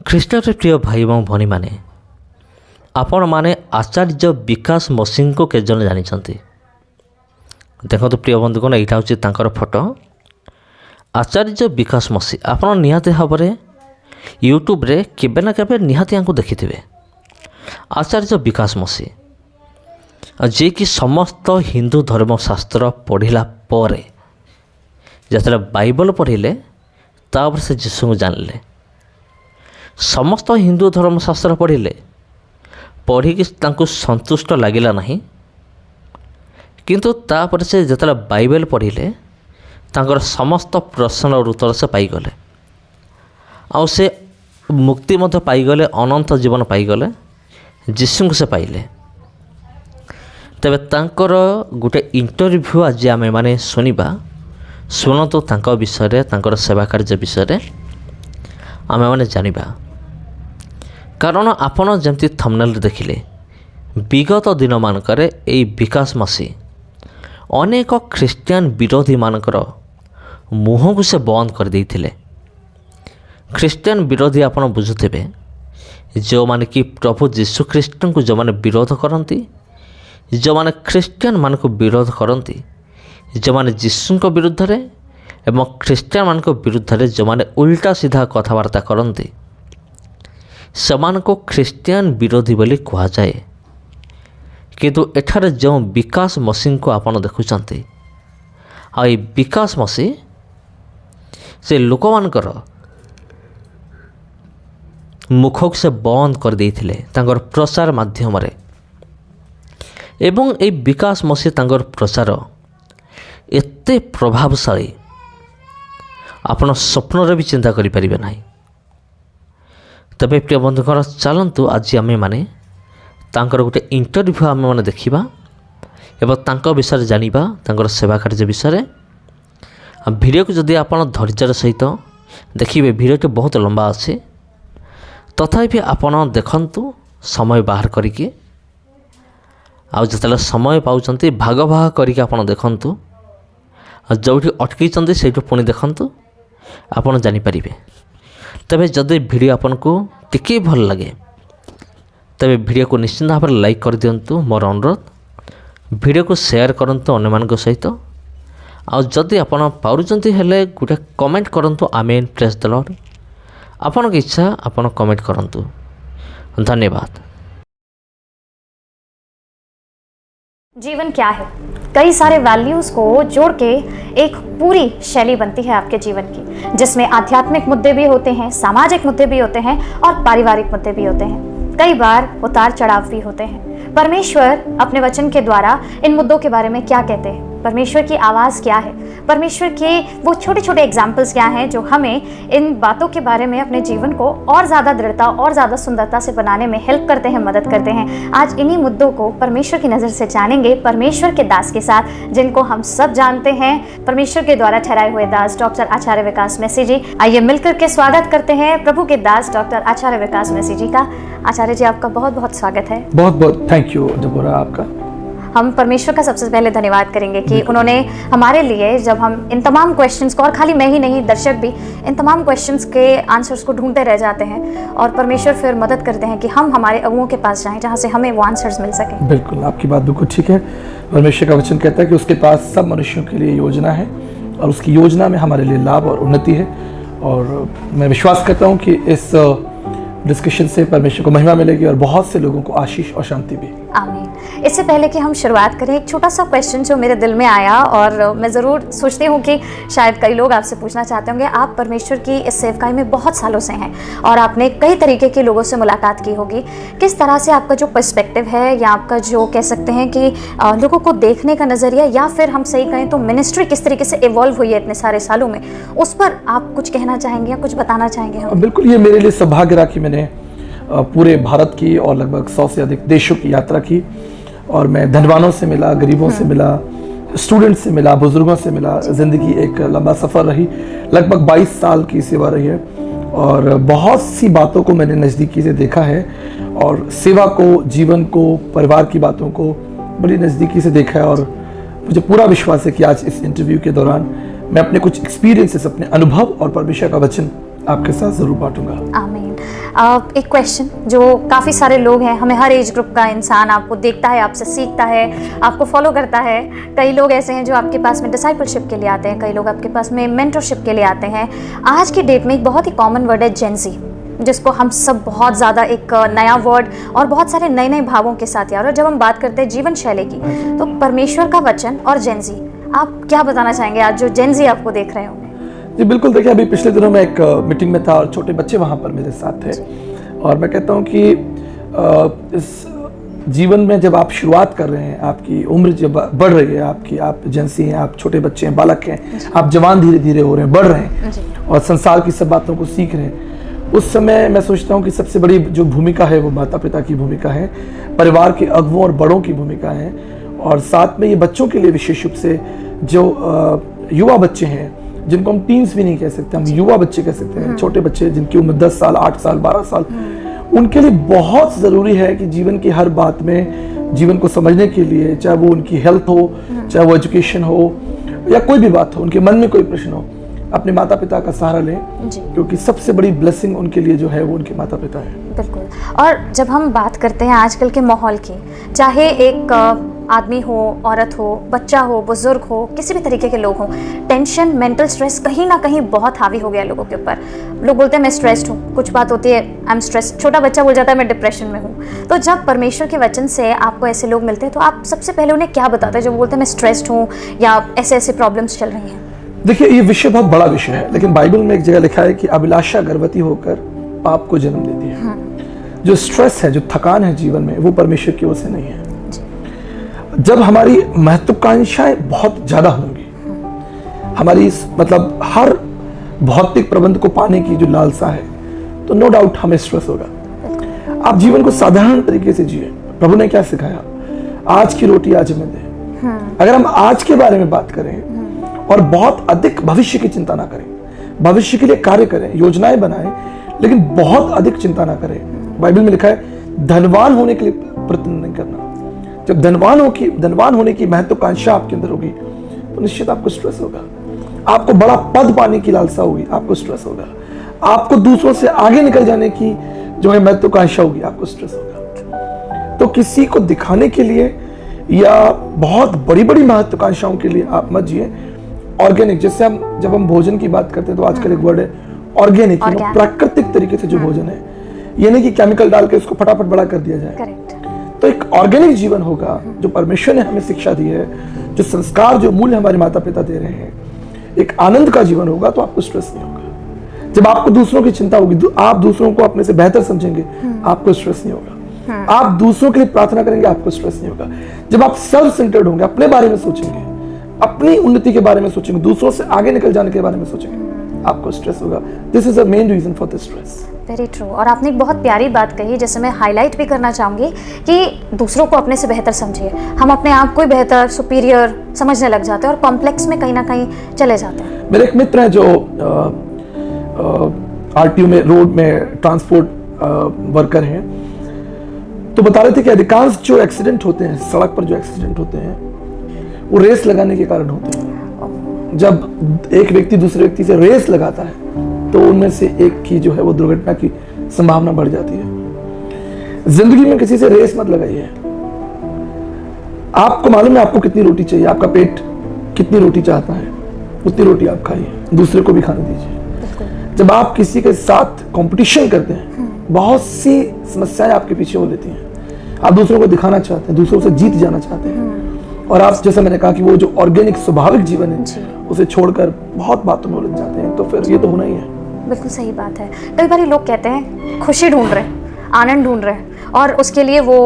ଖ୍ରୀଷ୍ଟରେ ପ୍ରିୟ ଭାଇ ଏବଂ ଭଉଣୀମାନେ, ଆପଣମାନେ ଆଚାର୍ଯ୍ୟ ବିକାଶ ମସିଙ୍କୁ କେତେ ଜଣ ଜାଣିଛନ୍ତି? ଦେଖନ୍ତୁ ପ୍ରିୟ ବନ୍ଧୁଗଣ, ଏଇଟା ହେଉଛି ତାଙ୍କର ଫଟୋ। ଆଚାର୍ଯ୍ୟ ବିକାଶ ମସି, ଆପଣ ନିହାତି ଭାବରେ ୟୁଟ୍ୟୁବରେ କେବେ ନା କେବେ ନିହାତି ୟାଙ୍କୁ ଦେଖିଥିବେ। ଆଚାର୍ଯ୍ୟ ବିକାଶ ମସି, ଯିଏକି ସମସ୍ତ ହିନ୍ଦୁ ଧର୍ମଶାସ୍ତ୍ର ପଢ଼ିଲା ପରେ ଯେତେବେଳେ ବାଇବଲ ପଢ଼ିଲେ ତାପରେ ସେ ଯୀଶୁଙ୍କୁ ଜାଣିଲେ। ସମସ୍ତ ହିନ୍ଦୁ ଧର୍ମଶାସ୍ତ୍ର ପଢ଼ିକି ତାଙ୍କୁ ସନ୍ତୁଷ୍ଟ ଲାଗିଲା ନାହିଁ, କିନ୍ତୁ ତାପରେ ସେ ଯେତେବେଳେ ବାଇବେଲ ପଢ଼ିଲେ ତାଙ୍କର ସମସ୍ତ ପ୍ରଶ୍ନର ଉତ୍ତର ସେ ପାଇଗଲେ, ଆଉ ସେ ମୁକ୍ତି ମଧ୍ୟ ପାଇଗଲେ, ଅନନ୍ତ ଜୀବନ ପାଇଗଲେ, ଯୀଶୁଙ୍କୁ ସେ ପାଇଲେ। ତେବେ ତାଙ୍କର ଗୋଟେ ଇଣ୍ଟରଭ୍ୟୁ ଆଜି ଆମେମାନେ ଶୁଣିବା। ଶୁଣନ୍ତୁ ତାଙ୍କ ବିଷୟରେ, ତାଙ୍କର ସେବା କାର୍ଯ୍ୟ ବିଷୟରେ ଆମେମାନେ ଜାଣିବା। କାରଣ ଆପଣ ଯେମିତି ଥମ୍ବନେଲରେ ଦେଖିଲେ, ବିଗତ ଦିନମାନଙ୍କରେ ଏଇ ବିକାଶ ମସି ଅନେକ ଖ୍ରୀଷ୍ଟିଆନ ବିରୋଧୀମାନଙ୍କର ମୁହଁକୁ ସେ ବନ୍ଦ କରିଦେଇଥିଲେ। ଖ୍ରୀଷ୍ଟିଆନ ବିରୋଧୀ ଆପଣ ବୁଝୁଥିବେ, ଯେଉଁମାନେ କି ପ୍ରଭୁ ଯୀଶୁଖ୍ରୀଷ୍ଟଙ୍କୁ ଯେଉଁମାନେ ବିରୋଧ କରନ୍ତି, ଯେଉଁମାନେ ଖ୍ରୀଷ୍ଟିଆନମାନଙ୍କୁ ବିରୋଧ କରନ୍ତି, ଯେଉଁମାନେ ଯୀଶୁଙ୍କ ବିରୁଦ୍ଧରେ ଏବଂ ଖ୍ରୀଷ୍ଟିଆନମାନଙ୍କ ବିରୁଦ୍ଧରେ ଯେଉଁମାନେ ଉଲ୍ଟା ସିଧା କଥାବାର୍ତ୍ତା କରନ୍ତି, ସେମାନଙ୍କୁ ଖ୍ରୀଷ୍ଟିଆନ ବିରୋଧୀ ବୋଲି କୁହାଯାଏ। କିନ୍ତୁ ଏଠାରେ ଯେଉଁ ବିକାଶ ମସିଙ୍କୁ ଆପଣ ଦେଖୁଛନ୍ତି, ଆଉ ଏଇ ବିକାଶ ମସି ସେ ଲୋକମାନଙ୍କର ମୁଖକୁ ସେ ବନ୍ଦ କରିଦେଇଥିଲେ ତାଙ୍କର ପ୍ରଚାର ମାଧ୍ୟମରେ। ଏବଂ ଏଇ ବିକାଶ ମସି ତାଙ୍କର ପ୍ରଚାର ଏତେ ପ୍ରଭାବଶାଳୀ, ଆପଣ ସ୍ୱପ୍ନରେ ବି ଚିନ୍ତା କରିପାରିବେ ନାହିଁ। ତେବେ ପ୍ରିୟ ବନ୍ଧୁଗଣ, ଚାଲନ୍ତୁ ଆଜି ଆମେମାନେ ତାଙ୍କର ଗୋଟେ ଇଣ୍ଟରଭ୍ୟୁ ଆମେମାନେ ଦେଖିବା ଏବଂ ତାଙ୍କ ବିଷୟରେ ଜାଣିବା, ତାଙ୍କର ସେବା କାର୍ଯ୍ୟ ବିଷୟରେ। ଭିଡ଼ିଓକୁ ଯଦି ଆପଣ ଧୈର୍ଯ୍ୟର ସହିତ ଦେଖିବେ, ଭିଡ଼ିଓଟି ବହୁତ ଲମ୍ବା ଅଛି, ତଥାପି ଆପଣ ଦେଖନ୍ତୁ ସମୟ ବାହାର କରିକି। ଆଉ ଯେତେବେଳେ ସମୟ ପାଉଛନ୍ତି ଭାଗ ଭାଗ କରିକି ଆପଣ ଦେଖନ୍ତୁ, ଆଉ ଯେଉଁଠି ଅଟକିଛନ୍ତି ସେଇଠୁ ପୁଣି ଦେଖନ୍ତୁ, ଆପଣ ଜାଣିପାରିବେ। ତେବେ ଯଦି ଭିଡ଼ିଓ ଆପଣଙ୍କୁ ଟିକିଏ ଭଲ ଲାଗେ, ତେବେ ଭିଡ଼ିଓକୁ ନିଶ୍ଚିନ୍ତ ଭାବରେ ଲାଇକ୍ କରିଦିଅନ୍ତୁ। ମୋର ଅନୁରୋଧ, ଭିଡ଼ିଓକୁ ସେୟାର କରନ୍ତୁ ଅନ୍ୟମାନଙ୍କ ସହିତ। ଆଉ ଯଦି ଆପଣ ପାରୁଛନ୍ତି ହେଲେ ଗୋଟେ କମେଣ୍ଟ କରନ୍ତୁ, ଆମେନ୍ ପ୍ରେଜ୍ ଦ ଲର୍ଡ। ଆପଣଙ୍କ ଇଚ୍ଛା ଆପଣ କମେଣ୍ଟ କରନ୍ତୁ। ଧନ୍ୟବାଦ। जीवन क्या है? कई सारे वैल्यूज को जोड़ के एक पूरी शैली बनती है आपके जीवन की, जिसमें आध्यात्मिक मुद्दे भी होते हैं, सामाजिक मुद्दे भी होते हैं और पारिवारिक मुद्दे भी होते हैं। कई बार उतार चढ़ाव भी होते हैं। परमेश्वर अपने वचन के द्वारा इन मुद्दों के बारे में क्या कहते हैं? परमेश्वर की आवाज़ क्या है? परमेश्वर के वो छोटे छोटे एग्जाम्पल्स क्या हैं जो हमें इन बातों के बारे में अपने जीवन को और ज़्यादा दृढ़ता और ज़्यादा सुंदरता से बनाने में हेल्प करते हैं, मदद करते हैं। आज इन्हीं मुद्दों को परमेश्वर की नज़र से जानेंगे, परमेश्वर के दास के साथ, जिनको हम सब जानते हैं, परमेश्वर के द्वारा ठहराए हुए दास डॉक्टर आचार्य विकास मैसी जी। आइए मिलकर के स्वागत करते हैं प्रभु के दास डॉक्टर आचार्य विकास मैसी जी का। आचार्य जी, आपका बहुत बहुत स्वागत है। बहुत बहुत थैंक यू देबोरा, आपका। हम परमेश्वर का सबसे पहले धन्यवाद करेंगे कि उन्होंने हमारे लिए, जब हम इन तमाम क्वेश्चंस को, और खाली मैं ही नहीं दर्शक भी इन तमाम क्वेश्चंस के आंसर्स को ढूंढते रह जाते हैं, और परमेश्वर फिर मदद करते हैं कि हम हमारे अगुओं के पास जाएं जहां से हमें वो आंसर्स मिल सकें। बिल्कुल, आपकी बात बिल्कुल ठीक है। परमेश्वर का वचन कहता है कि उसके पास सब मनुष्यों के लिए योजना है, और उसकी योजना में हमारे लिए लाभ और उन्नति है। और मैं विश्वास करता हूँ कि इस डिस्कशन से परमेश्वर को महिमा मिलेगी और बहुत से लोगों को आशीष और शांति भी। आमीन। इससे पहले कि हम शुरुआत करें, एक छोटा सा क्वेश्चन जो मेरे दिल में आया, और मैं ज़रूर सोचती हूँ कि शायद कई लोग आपसे पूछना चाहते होंगे। आप परमेश्वर की इस सेवकाई में बहुत सालों से हैं और आपने कई तरीके के लोगों से मुलाकात की होगी। किस तरह से आपका जो पर्सपेक्टिव है, या आपका जो कह सकते हैं कि लोगों को देखने का नज़रिया, या फिर हम सही कहें तो मिनिस्ट्री किस तरीके से इवॉल्व हुई है इतने सारे सालों में, उस पर आप कुछ कहना चाहेंगे या कुछ बताना चाहेंगे? हम बिल्कुल, ये मेरे लिए सौभाग्य रहा कि मैंने पूरे भारत की और लगभग 100 से अधिक देशों की यात्रा की, और मैं धनवानों से मिला, गरीबों से मिला, स्टूडेंट से मिला, बुजुर्गों से मिला। ज़िंदगी एक लंबा सफ़र रही, लगभग 22 साल की सेवा रही है, और बहुत सी बातों को मैंने नज़दीकी से देखा है, और सेवा को, जीवन को, परिवार की बातों को बड़ी नज़दीकी से देखा है। और मुझे पूरा विश्वास है कि आज इस इंटरव्यू के दौरान मैं अपने कुछ एक्सपीरियंसेस, अपने अनुभव और परमेश्वर का वचन आपके साथ ज़रूर बांटूंगा। आमीन। एक क्वेश्चन जो काफ़ी सारे लोग हैं, हमें हर एज ग्रुप का इंसान आपको देखता है, आपसे सीखता है, आपको फॉलो करता है। कई लोग ऐसे हैं जो आपके पास में डिसाइपलशिप के लिए आते हैं, कई लोग आपके पास में मेंटरशिप के लिए आते हैं। आज की डेट में एक बहुत ही कॉमन वर्ड है जेंजी, जिसको हम सब बहुत ज़्यादा एक नया वर्ड और बहुत सारे नए नए भावों के साथ यार। और जब हम बात करते हैं जीवन शैली की, तो परमेश्वर का वचन और जेंजी, आप क्या बताना चाहेंगे आज जो जेंजी आपको देख रहे होंगे? जी बिल्कुल, देखिए अभी पिछले दिनों में एक मीटिंग में था और छोटे बच्चे वहाँ पर मेरे साथ थे, और मैं कहता हूँ कि इस जीवन में जब आप शुरुआत कर रहे हैं, आपकी उम्र जब बढ़ रही है, आप जेंसी हैं, आप छोटे बच्चे हैं, बालक हैं, आप जवान धीरे धीरे हो रहे हैं, बढ़ रहे हैं और संसार की सब बातों को सीख रहे हैं, उस समय मैं सोचता हूँ कि सबसे बड़ी जो भूमिका है वो माता पिता की भूमिका है, परिवार के अगुओं और बड़ों की भूमिका है, और साथ में ये बच्चों के लिए विशेष रूप से जो युवा बच्चे हैं, जिनको हम टीन्स भी नहीं कह सकते, हम युवा बच्चे कह सकते हैं, छोटे बच्चे जिनकी उम्र 10 साल, 8 साल, 12 साल, उनके लिए बहुत ज़रूरी है कि जीवन की हर बात में, जीवन को समझने के लिए, चाहे वो उनकी हेल्थ हो, चाहे वो एजुकेशन हो या कोई भी बात हो, उनके मन में कोई प्रश्न हो, अपने माता पिता का सहारा लें, क्योंकि सबसे बड़ी ब्लेसिंग उनके लिए जो है वो उनके माता पिता है। बिल्कुल। और जब हम बात करते हैं आजकल के माहौल की, चाहे एक आदमी हो, औरत हो, बच्चा हो, बुजुर्ग हो, किसी भी तरीके के लोग हों, टेंशन, मेंटल स्ट्रेस कहीं ना कहीं बहुत हावी हो गया लोगों के ऊपर। लोग बोलते हैं मैं स्ट्रेस्ड हूँ, कुछ बात होती है आई एम स्ट्रेस्ड, छोटा बच्चा बोल जाता है मैं डिप्रेशन में हूँ। तो जब परमेश्वर के वचन से आपको ऐसे लोग मिलते हैं, तो आप सबसे पहले उन्हें क्या बताते हैं जब बोलते हैं मैं स्ट्रेस्ड हूँ या ऐसे ऐसे प्रॉब्लम्स चल रही हैं? देखिए ये विषय बहुत बड़ा विषय है, लेकिन बाइबल में एक जगह लिखा है कि अभिलाषा गर्भवती होकर पाप को जन्म देती है। जो स्ट्रेस है, जो थकान है जीवन में, वो परमेश्वर की ओर से नहीं है। जब हमारी महत्वाकांक्षाएं बहुत ज्यादा होंगी, हमारी मतलब हर भौतिक प्रबंध को पाने की जो लालसा है, तो नो डाउट हमें स्ट्रेस होगा। आप जीवन को साधारण तरीके से जिए। प्रभु ने क्या सिखाया? आज की रोटी आज हमें दे। अगर हम आज के बारे में बात करें और बहुत अधिक भविष्य की चिंता ना करें, भविष्य के लिए कार्य करें, योजनाएं बनाएं, लेकिन बहुत अधिक चिंता ना करें। बाइबल में लिखा है धनवान होने के लिए प्रयत्न नहीं करना। जब धनवान होने की महत्वाकांक्षा आपके अंदर होगी, तो निश्चित आपको स्ट्रेस होगा। आपको बड़ा पद पाने की लालसा होगी, आपको स्ट्रेस होगा। आपको दूसरों से आगे निकल जाने की जो है महत्वाकांक्षा होगी, आपको स्ट्रेस होगा। तो किसी को दिखाने के लिए या बहुत बड़ी बड़ी महत्वाकांक्षाओं के लिए आप मत जिए। ऑर्गेनिक, जैसे जब हम भोजन की बात करते हैं, तो आजकल एक वर्ड है ऑर्गेनिक, प्राकृतिक तरीके से जो भोजन है, ये नहीं कि केमिकल डाल के उसको फटाफट बड़ा कर दिया जाए। तो एक ऑर्गेनिक जीवन होगा जो परमेश्वर ने हमें शिक्षा दी है, जो संस्कार, जो मूल्य हमारे माता पिता दे रहे हैं, एक आनंद का जीवन होगा, तो आपको स्ट्रेस नहीं होगा। जब आपको दूसरों की चिंता होगी, आप दूसरों को अपने से बेहतर समझेंगे, आपको स्ट्रेस नहीं होगा। आप दूसरों के लिए प्रार्थना करेंगे, आपको स्ट्रेस नहीं होगा। जब आप सेल्फ सेंटर्ड होंगे, अपने बारे में सोचेंगे, अपनी उन्नति के बारे में सोचेंगे, दूसरों से आगे निकल जाने के बारे में सोचेंगे, आपको स्ट्रेस होगा। This is the main reason for this stress. Very true. और आपने एक बहुत प्यारी बात कही, जैसे मैं हाईलाइट भी करना चाहूँगी कि दूसरों को अपने से बेहतर समझिए। हम अपने आप को ही बेहतर, सुपीरियर समझने लग जाते हैं और कॉम्प्लेक्स में कहीं ना कहीं चले जाते हैं। मेरे एक मित्र हैं जो आरटीओ में, रोड में ट्रांसपोर्ट वर्कर हैं, तो बता रहे थे कि अधिकांश जो एक्सीडेंट होते हैं, सड़क पर जो एक्सीडेंट होते हैं, वो रेस लगाने के कारण होते हैं। जब एक व्यक्ति दूसरे व्यक्ति से रेस लगाता है, तो उनमें से एक की जो है वो दुर्घटना की संभावना बढ़ जाती है। जिंदगी में किसी से रेस मत लगाइए। आपको मालूम है आपको कितनी रोटी चाहिए, आपका पेट कितनी रोटी चाहता है, उतनी रोटी आप खाइए, दूसरे को भी खाने दीजिए। जब आप किसी के साथ कंपटीशन करते हैं, बहुत सी समस्याएं आपके पीछे हो लेती हैं। आप दूसरों को दिखाना चाहते हैं, दूसरों से जीत जाना चाहते हैं, और आप, जैसा मैंने कहा कि वो जो ऑर्गेनिक स्वाभाविक जीवन है, उसे छोड़कर बहुत बातों में उलझ जाते हैं। तो फिर ये तो होना ही है। बिल्कुल सही बात है। कई बार लोग कहते हैं खुशी ढूंढ रहे हैं, आनंद ढूंढ रहे हैं, और उसके लिए वो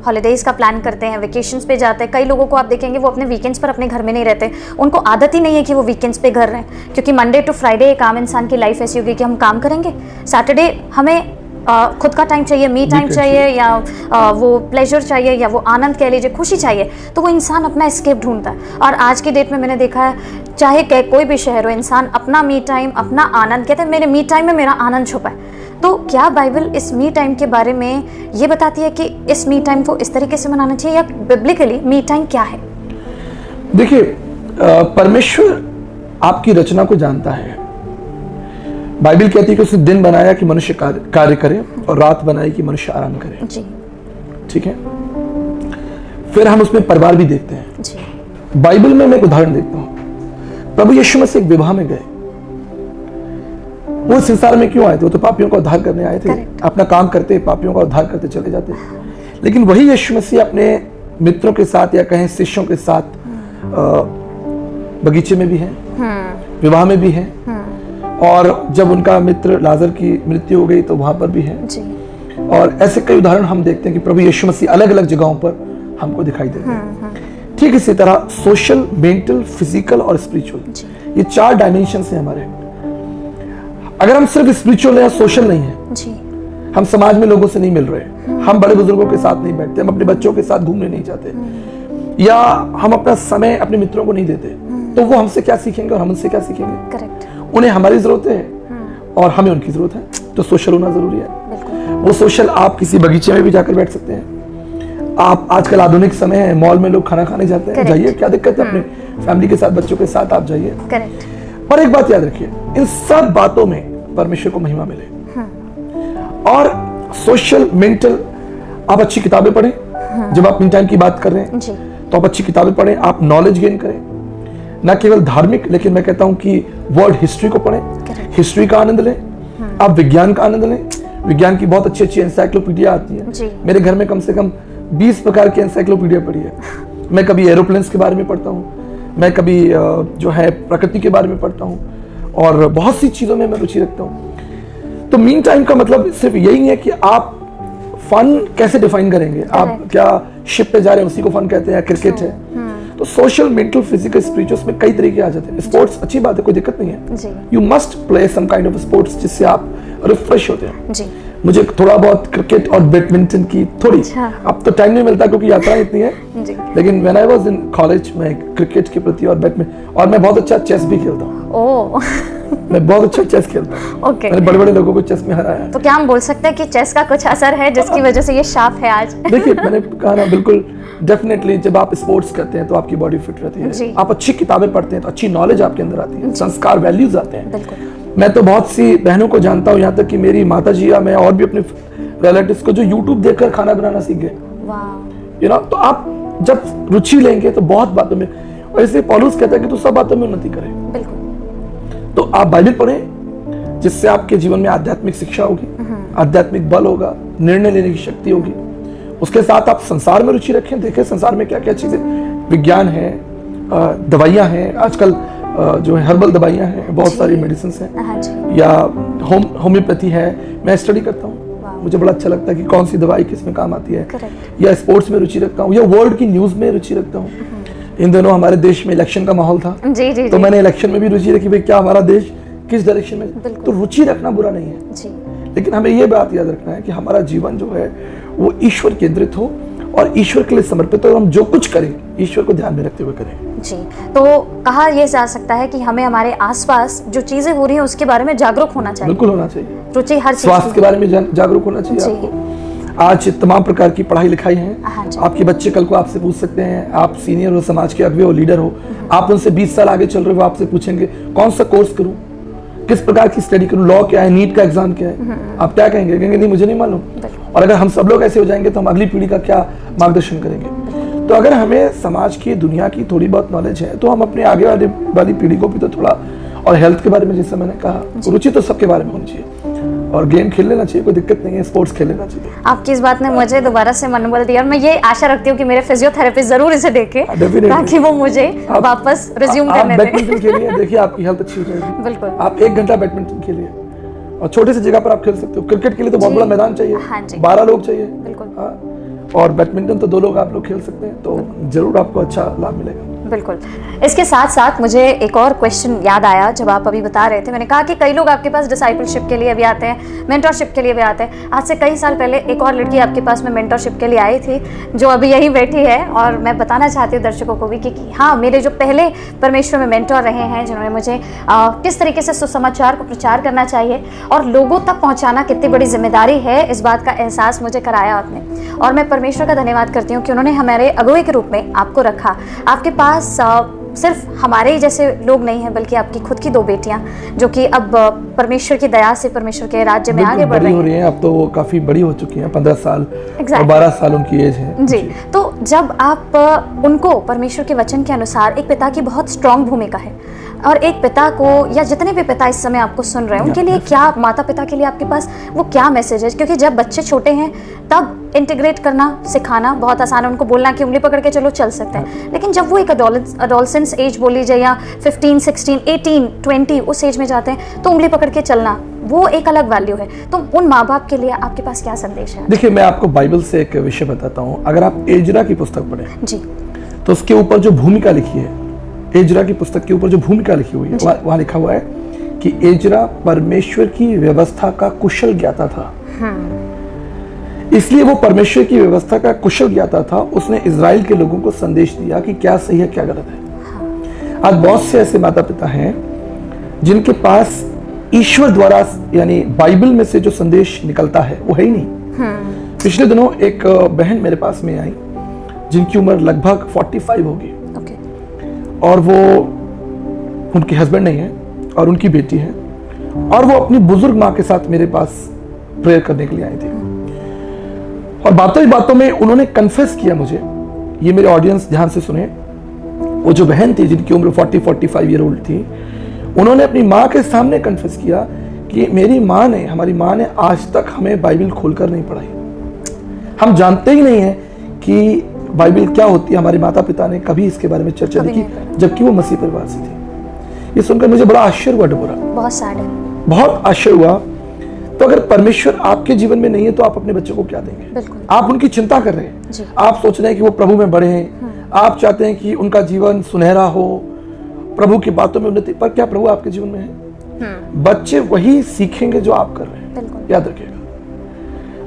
हॉलीडेज का प्लान करते हैं, वेकेशंस पे जाते हैं। कई लोगों को आप देखेंगे वो अपने वीकेंड्स पर अपने घर में नहीं रहते, उनको आदत ही नहीं है कि वो वीकेंड्स पे घर रहें, क्योंकि मंडे टू फ्राइडे एक आम इंसान की लाइफ ऐसी होगी कि हम काम करेंगे, सैटरडे हमें खुद का टाइम चाहिए, मी टाइम चाहिए, या वो प्लेजर चाहिए, या वो आनंद कह लीजिए, खुशी चाहिए। तो वो इंसान अपना एस्केप ढूंढता है। और आज की डेट में मैंने देखा है, चाहे कोई भी शहर हो, इंसान अपना मी टाइम, अपना आनंद, कहते हैं मेरे मी टाइम में मेरा आनंद छुपा है। तो क्या बाइबल इस मी टाइम के बारे में ये बताती है कि इस मी टाइम को इस तरीके से मनाना चाहिए, या बिब्लिकली मी टाइम क्या है? देखिए, परमेश्वर आपकी रचना को जानता है। बाइबल कहती है कि उसने दिन बनाया कि मनुष्य कार्य करे और रात बनाई कि मनुष्य आराम करे। जी ठीक है। फिर हम उसमें परिवार भी देखते हैं। जी बाइबल में मैं एक उदाहरण देखता हूं। प्रभु यीशु मसीह एक विवाह में गए। वो इस संसार में क्यों आए थे? वो तो पापियों का उद्धार करने आए थे। अपना काम करते, पापियों का उद्धार करते चले जाते। लेकिन वही यीशु मसीह अपने मित्रों के साथ या कहें शिष्यों के साथ बगीचे में भी है, विवाह में भी है, और जब उनका मित्र लाजर की मृत्यु हो गई तो वहां पर भी है। जी और ऐसे कई उदाहरण हम देखते हैं कि प्रभु यीशु मसीह अलग अलग जगहों पर हमको दिखाई देते हैं। ठीक इसी तरह सोशल, मेंटल, फिजिकल और स्पिरिचुअल, ये 4 डायमेंशन हैं हमारे। अगर हम सिर्फ स्पिरिचुअल या सोशल नहीं है, जी हम समाज में लोगों से नहीं मिल रहे, हम बड़े बुजुर्गों के साथ नहीं बैठते, हम अपने बच्चों के साथ घूमने नहीं जाते, या हम अपना समय अपने मित्रों को नहीं देते, तो वो हमसे क्या सीखेंगे और हम उनसे क्या सीखेंगे? करेक्ट। उन्हें हमारी जरूरत है और हमें उनकी जरूरत है, तो सोशल होना जरूरी है। वो सोशल आप किसी बगीचे में भी जाकर बैठ सकते हैं। आप आजकल आधुनिक समय है, मॉल में लोग खाना खाने जाते हैं, जाइए, क्या दिक्कत है? अपने फैमिली के साथ, बच्चों के साथ आप जाइए। करेक्ट। पर एक बात याद रखिए, इन सब बातों में परमेश्वर को महिमा मिले। और सोशल, मेंटल, आप अच्छी किताबें पढ़ें। जब आप मी टाइम की बात कर रहे हैं तो आप अच्छी किताबें पढ़ें, आप नॉलेज गेन करें, न केवल धार्मिक, लेकिन मैं कहता हूं कि वर्ल्ड हिस्ट्री को पढ़ें, हिस्ट्री का आनंद लें, आप विज्ञान का आनंद लें। विज्ञान की बहुत अच्छी अच्छी एनसाइक्लोपीडिया आती है। मेरे घर में कम से कम 20 प्रकार की एनसाइक्लोपीडिया पढ़ी है। मैं कभी एरोप्लेन्स के बारे में पढ़ता हूँ, मैं कभी जो है प्रकृति के बारे में पढ़ता हूँ, और बहुत सी चीजों में मैं रुचि रखता हूँ। तो मीन टाइम का मतलब सिर्फ यही नहीं है कि आप फन कैसे डिफाइन करेंगे, आप क्या शिप पे जा रहे हैं उसी को फन कहते हैं, या क्रिकेट है। तो सोशल, मेंटल, फिजिकल, स्पिरिचुअल में कई तरीके आ जाते हैं। स्पोर्ट्स अच्छी बात है, कोई दिक्कत नहीं है। You must play some kind of sports जिससे आप रिफ्रेश होते हैं। जी। मुझे थोड़ा बहुत क्रिकेट और बैडमिंटन की थोड़ी, अब तो टाइम नहीं मिलता क्योंकि यात्रा इतनी है, लेकिन when I was in college मैं क्रिकेट के प्रति और बैडमिंटन, और मैं बहुत अच्छा चेस भी खेलता हूँ। मैं बहुत अच्छा चेस खेलता हूँ। मैंने बड़े बड़े लोगों को चेस में हराया है। तो क्या हम बोल सकते हैं कि चेस का कुछ असर है जिसकी वजह से ये शार्प है आज? देखिए, मैंने कहा ना, बिल्कुल डेफिनेटली, जब आप स्पोर्ट्स करते हैं तो आपकी बॉडी फिट रहती है, आप अच्छी किताबें पढ़ते हैं तो अच्छी नॉलेज आपके अंदर आती है, संस्कार, वैल्यूज आते हैं। मैं तो बहुत सी बहनों को जानता हूँ, यहाँ तक कि मेरी माता जी या मैं और भी अपने रिलेटिव्स को, जो यूट्यूब देखकर खाना बनाना सीख गए। यू नो, तो आप जब रुचि लेंगे तो बहुत बातों में, और इसलिए पौलुस कहता है कि तू सब बातों में उन्नति करे। तो आप बाइबल पढ़ें जिससे आपके जीवन में आध्यात्मिक शिक्षा होगी, आध्यात्मिक बल होगा, निर्णय लेने की शक्ति होगी। उसके साथ आप संसार में रुचि रखें, देखें संसार में क्या क्या चीजें, विज्ञान है, दवाइयां हैं, आजकल जो है हर्बल दवाइयां हैं, बहुत सारी मेडिसिन हैं, या होम्योपैथी है। मैं स्टडी करता हूँ, मुझे बड़ा अच्छा लगता है कि कौन सी दवाई किस में काम आती है। या स्पोर्ट्स में रुचि रखता हूँ, या वर्ल्ड की न्यूज में रुचि रखता हूँ। इन दोनों हमारे देश में इलेक्शन का माहौल था, तो मैंने इलेक्शन में भी रुचि रखी, भाई क्या हमारा देश किस डायरेक्शन में। तो रुचि रखना बुरा नहीं है, लेकिन हमें ये बात याद रखना है कि हमारा जीवन जो है वो ईश्वर केंद्रित हो और ईश्वर के लिए समर्पित हो, और हम जो कुछ करें ईश्वर को ध्यान में रखते हुए करें। जी, तो कहा यह जा सकता है कि हमें हमारे आसपास जो चीजें हो रही हैं उसके बारे में जागरूक होना चाहिए। बिल्कुल होना चाहिए, रुचि हर चीज, स्वास्थ्य के बारे में जागरूक होना चाहिए आपको। आज तमाम प्रकार की पढ़ाई लिखाई है, आपके बच्चे कल को आपसे पूछ सकते हैं, आप सीनियर हो, समाज के अगुवे हो, लीडर हो, आप उनसे 20 साल आगे चल रहे हो, आपसे पूछेंगे कौन सा कोर्स करूं, किस प्रकार की स्टडी करूं, लॉ क्या है, नीट का एग्जाम क्या है, आप क्या कहेंगे? कहेंगे नहीं मुझे नहीं मालूम। और अगर हम सब लोग ऐसे हो जाएंगे तो हम अगली पीढ़ी का क्या मार्गदर्शन करेंगे? तो अगर हमें समाज की, दुनिया की थोड़ी बहुत नॉलेज है तो हम अपने आगे वाली पीढ़ी को भी तो थोड़ा, और हेल्थ के बारे में जैसे मैंने कहा, रुचि तो सबके बारे में होनी चाहिए, और गेम खेल लेना चाहिए, कोई दिक्कत नहीं है, स्पोर्ट्स खेल लेना चाहिए। आपकी इस बात ने मुझे दोबारा से मनोबल दिया, और मैं ये आशा रखती हूँ कि मेरे फिजियोथेरेपिस्ट जरूर इसे देखे ताकि वो मुझे वापस रिज्यूम करने दें। बैडमिंटन खेलिए, देखिए आपकी हेल्थ अच्छी हो जाएगी। बिल्कुल, आप 1 घंटा बैडमिंटन खेलिए, और छोटे से जगह पर आप खेल सकते हो। क्रिकेट के लिए तो बहुत बड़ा मैदान चाहिए, 12 लोग चाहिए। बिल्कुल। और बैडमिंटन तो 2 लोग आप लोग खेल सकते हैं, तो जरूर आपको अच्छा लाभ मिलेगा। बिल्कुल। इसके साथ साथ मुझे एक और क्वेश्चन याद आया जब आप अभी बता रहे थे। मैंने कहा कि कई लोग आपके पास डिसाइपलशिप के लिए भी आते हैं, मेंटरशिप के लिए भी आते हैं। आज से कई साल पहले एक और लड़की आपके पास में मेंटरशिप के लिए आई थी, जो अभी यहीं बैठी है, और मैं बताना चाहती हूँ दर्शकों को भी कि हाँ, मेरे जो पहले परमेश्वर में मेंटर रहे हैं, जिन्होंने मुझे किस तरीके से सुसमाचार को प्रचार करना चाहिए और लोगों तक पहुँचाना कितनी बड़ी जिम्मेदारी है, इस बात का एहसास मुझे कराया आपने। और मैं परमेश्वर का धन्यवाद करती हूँ कि उन्होंने हमारे अगुवे के रूप में आपको रखा। आपके पास सिर्फ हमारे ही जैसे लोग नहीं हैं, बल्कि आपकी खुद की 2 बेटियां जो कि अब परमेश्वर की दया से परमेश्वर के राज्य में आगे बढ़ रही हो रही हैं। अब तो वो काफ़ी बड़ी हो चुकी हैं, 15 साल और 12 साल उनकी एज है। जी, तो जब आप उनको परमेश्वर के वचन के अनुसार, एक पिता की बहुत स्ट्रांग भूमिका है, और एक पिता को, या जितने भी पिता इस समय आपको सुन रहे हैं, उनके लिए क्या, माता पिता के लिए आपके पास वो क्या मैसेज है? क्योंकि जब बच्चे छोटे हैं तब इंटीग्रेट करना, सिखाना बहुत आसान है, उनको बोलना कि उंगली पकड़ के चलो चल सकते हैं, लेकिन जब वो एक अडोलसेंस एज बोल लीजिए, या 15, 16, 18, 20 उस एज में जाते हैं, तो उंगली पकड़ के चलना वो एक अलग वैल्यू है। तो उन माँ बाप के लिए आपके पास क्या संदेश है? देखिए, मैं आपको बाइबल से एक विषय बताता हूँ। अगर आप एजरा की पुस्तक पढ़ें जी, तो उसके ऊपर जो भूमिका लिखी है, एजरा की पुस्तक के ऊपर जो भूमिका लिखी हुई है, वहाँ लिखा हुआ है कि एजरा परमेश्वर की व्यवस्था का कुशल ज्ञाता था। इसलिए वो परमेश्वर की व्यवस्था का कुशल ज्ञाता था। उसने इजराइल के लोगों को संदेश दिया कि क्या सही है, क्या गलत है। आज बहुत से ऐसे माता पिता हैं जिनके पास ईश्वर द्वारा, यानी बाइबल में से जो संदेश निकलता है वो है ही नहीं। पिछले दिनों एक बहन मेरे पास में आई जिनकी उम्र लगभग 45 होगी, और वो, उनके हस्बैंड नहीं है और उनकी बेटी है, और वो अपनी बुजुर्ग माँ के साथ मेरे पास प्रेयर करने के लिए आई थी। और बातों ही बातों में उन्होंने कन्फेस किया मुझे, ये मेरे ऑडियंस ध्यान से सुने, वो जो बहन थी जिनकी उम्र 40-45 ईयर ओल्ड थी, उन्होंने अपनी माँ के सामने कन्फेस किया कि हमारी माँ ने आज तक हमें बाइबल खोलकर नहीं पढ़ाई। हम जानते ही नहीं है कि बाइबल क्या होती है। हमारे माता पिता ने कभी इसके बारे में चर्चा नहीं की, जबकि वो मसीह परिवार से थी। ये सुनकर मुझे बड़ा आश्चर्य हुआ, डबोरा, बहुत सैड है, बहुत आश्चर्य हुआ। तो अगर परमेश्वर आपके जीवन में नहीं है तो आप अपने बच्चों को क्या देंगे? आप उनकी चिंता कर रहे हैं, आप सोच रहे हैं कि वो प्रभु में बढ़े हैं, आप चाहते हैं कि उनका जीवन सुनहरा हो, प्रभु की बातों में उन्नति, पर क्या प्रभु आपके जीवन में है? बच्चे वही सीखेंगे जो आप कर रहे हैं, याद रखिएगा।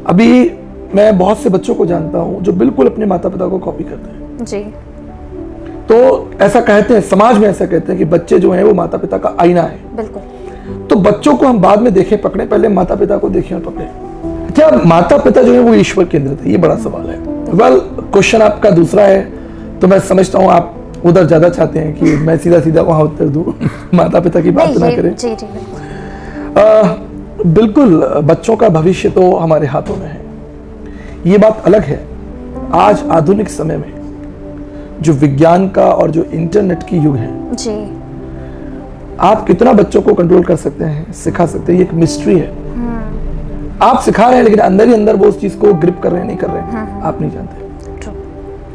अभी मैं बहुत से बच्चों को जानता हूं जो बिल्कुल अपने माता पिता को कॉपी करते हैं जी। तो ऐसा कहते हैं, समाज में ऐसा कहते हैं कि बच्चे जो हैं वो माता पिता का आईना है। बिल्कुल। तो बच्चों को हम बाद में देखें पकड़े, पहले माता पिता को देखें और पकड़े। क्या माता पिता जो है वो ईश्वर केंद्रित है? ये बड़ा सवाल है। वेल, क्वेश्चन आपका दूसरा है, तो मैं समझता हूँ आप उधर ज्यादा चाहते हैं कि मैं सीधा सीधा वहां उत्तर दूं, माता पिता की बात ना करें। जी, बिल्कुल, बच्चों का भविष्य तो हमारे हाथों में है। ये बात अलग है, आज आधुनिक समय में जो विज्ञान का और जो इंटरनेट की युग है जी, आप कितना बच्चों को कंट्रोल कर सकते हैं, सिखा सकते हैं, ये एक मिस्ट्री है। आप सिखा रहे हैं लेकिन अंदर ही अंदर वो उस चीज को ग्रिप कर रहे हैं, नहीं कर रहे हैं, आप नहीं जानते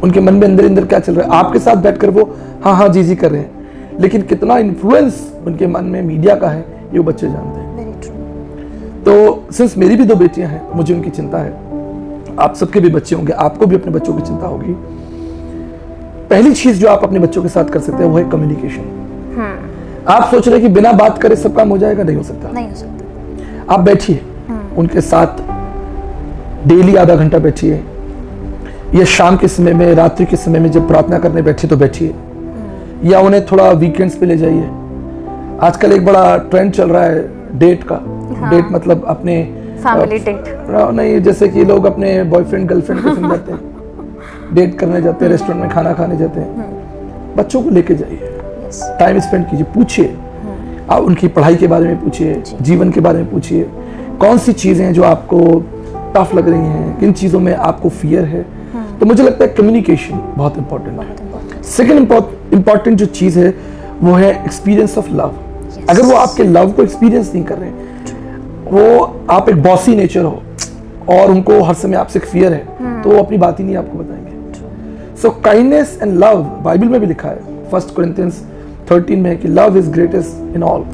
उनके मन में अंदर अंदर क्या चल रहा है। आपके साथ बैठकर वो हाँ हाँ जी जी कर रहे हैं, लेकिन कितना इन्फ्लुएंस उनके मन में मीडिया का है ये वो बच्चे जानते हैं। तो सिंस मेरी भी 2 बेटियां हैं, मुझे उनकी चिंता है, आप सबके भी बच्चे होंगे, आपको भी अपने बच्चों की चिंता होगी। पहली चीज जो आप अपने बच्चों के साथ कर सकते हैं वो है कम्युनिकेशन। आप सोच रहे हैं कि बिना बात करे सब काम हो जाएगा, नहीं हो सकता। नहीं हो सकता। आप बैठिए उनके साथ, डेली आधा घंटा बैठिए, या शाम के समय में, रात्रि के समय में जब प्रार्थना करने बैठे तो बैठिए, या उन्हें थोड़ा वीकेंड्स पे ले जाइए। आजकल एक बड़ा ट्रेंड चल रहा है डेट का। डेट मतलब अपने फैमिली डेट नहीं, जैसे कि लोग अपने बॉयफ्रेंड गर्लफ्रेंड के संग जाते हैं, डेट करने जाते हैं, रेस्टोरेंट में खाना खाने जाते हैं। बच्चों को लेके जाइए, टाइम स्पेंड कीजिए, पूछिए, आप उनकी पढ़ाई के बारे में पूछिए, जीवन के बारे में पूछिए, कौन सी चीजें हैं जो आपको टफ लग रही हैं, किन चीजों में आपको फियर है। तो मुझे लगता है कम्युनिकेशन बहुत इंपॉर्टेंट है। सेकंड इंपॉर्टेंट जो चीज है वो है एक्सपीरियंस ऑफ लव। अगर वो आपके लव को एक्सपीरियंस नहीं कर रहे, वो आप एक बॉसी नेचर हो और उनको हर समय आपसे फियर है, तो वो अपनी बात ही नहीं आपको बताएंगे। सो काइंडनेस एंड लव, बाइबल में भी लिखा है 1 कोरिंथियंस 13 में कि love is greatest in all.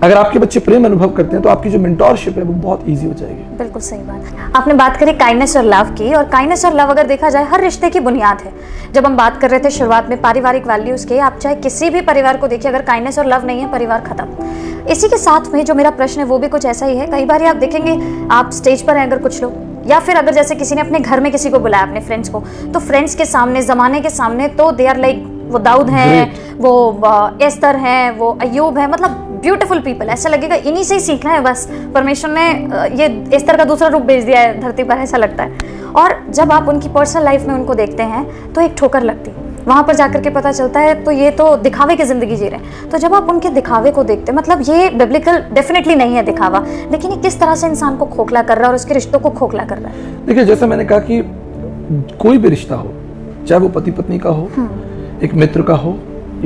अगर आपके बच्चे प्रेम अनुभव करते हैं तो आपकी जो मेंटोरशिप है वो बहुत इजी हो जाएगी। बिल्कुल सही बात। आपने बात करी काइंडनेस और लव की, और काइंडनेस और लव अगर देखा जाए हर रिश्ते की बुनियाद है। जब हम बात कर रहे थे शुरुआत में पारिवारिक वैल्यूज के, आप चाहे किसी भी परिवार को देखिए, अगर काइंडनेस और लव नहीं है, परिवार खत्म। इसी के साथ में जो मेरा प्रश्न है वो भी कुछ ऐसा ही है। कई बार आप देखेंगे, आप स्टेज पर हैं अगर कुछ लोग, या फिर अगर जैसे किसी ने अपने घर में किसी को बुलाया, अपने फ्रेंड्स को, तो फ्रेंड्स के सामने, जमाने के सामने तो दे आर लाइक, वो दाऊद हैं, वो एस्तर हैं, वो अय्यूब है, मतलब ब्यूटीफुल पीपल। ऐसा लगेगा इन्हीं से ही सीखना है, बस परमेश्वर ने ये एस्तर का दूसरा रूप भेज दिया है धरती पर, ऐसा लगता है। और जब आप उनकी पर्सनल लाइफ में उनको देखते हैं तो एक ठोकर लगती है। वहाँ पर जाकर के पता चलता है तो ये तो दिखावे की ज़िंदगी जी रहे हैं। तो जब आप उनके दिखावे को देखते हैं, मतलब ये बिब्लिकल डेफिनेटली नहीं है दिखावा, लेकिन ये किस तरह से इंसान को खोखला कर रहा है और उसके रिश्तों को खोखला कर रहा है। देखिए, जैसा मैंने कहा कि कोई भी रिश्ता हो, चाहे वो पति पत्नी का हो, एक मित्र का हो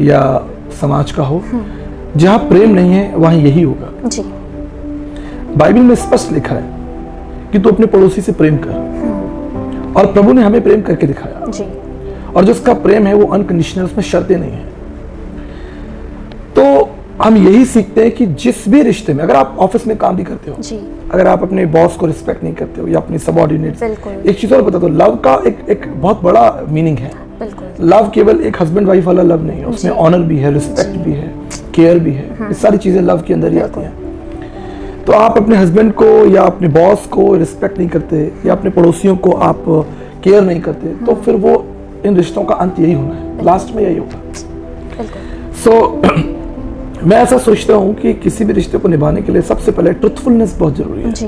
या समाज का हो, जहाँ प्रेम नहीं है वहाँ यही होगा। जी। बाइबल में स्पष्ट लिखा है कि तू अपने पड़ोसी से प्रेम कर, और प्रभु ने हमें प्रेम करके दिखाया। जी। और जिसका प्रेम है वो अनकंडीशनल, उसमें शर्तें नहीं है। तो हम यही सीखते हैं कि जिस भी रिश्ते में, अगर आप ऑफिस में काम भी करते हो, जी। अगर आप अपने बॉस को रिस्पेक्ट नहीं करते हो या अपनी सबऑर्डिनेट, बिल्कुल। एक चीज और बता दो, लव का एक बहुत बड़ा मीनिंग है। बिल्कुल। लव केवल एक हस्बैंड वाइफ वाला लव नहीं है, उसमें ऑनर भी है, रिस्पेक्ट भी है, केयर भी है। ये सारी चीजें लव के अंदर ही आती हैं। तो आप अपने हस्बैंड को या अपने बॉस को रिस्पेक्ट नहीं करते या अपने पड़ोसियों को आप केयर नहीं करते, तो फिर वो इन रिश्तों का अंत यही होना है, लास्ट में यही होगा। सो मैं ऐसा सोचता हूँ कि किसी भी रिश्ते को निभाने के लिए सबसे पहले ट्रुथफुलनेस बहुत जरूरी है। जी।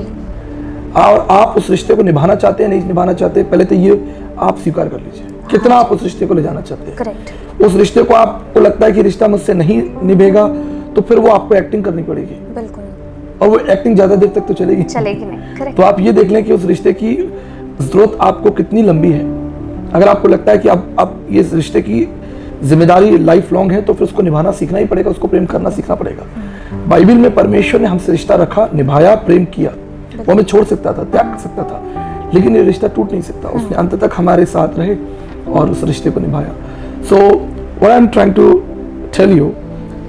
और आप उस रिश्ते को निभाना चाहते हैं, नहीं निभाना चाहते, पहले तो ये आप स्वीकार कर लीजिए कितना आप उस रिश्ते को ले जाना चाहते हैं। करेक्ट। उस रिश्ते को आपको लगता है कि रिश्ता मुझसे नहीं निभेगा, तो फिर वो आपको एक्टिंग करनी पड़ेगी। बिल्कुल। और वो एक्टिंग ज्यादा देर तक तो चलेगी नहीं। करेक्ट। तो आप ये देख लें कि उस रिश्ते की जरूरत आपको कितनी लंबी है। अगर आपको लगता है कि अब ये रिश्ते की जिम्मेदारी लाइफ लॉन्ग है, तो फिर उसको निभाना सीखना ही पड़ेगा, उसको प्रेम करना सीखना पड़ेगा। बाइबल में परमेश्वर ने हमसे रिश्ता रखा, निभाया, प्रेम किया। वो हमें छोड़ सकता था, त्याग कर सकता था, लेकिन ये रिश्ता टूट नहीं सकता। उसने अंत तक हमारे साथ रहे और उस रिश्ते को निभाया। So what I am trying to tell you,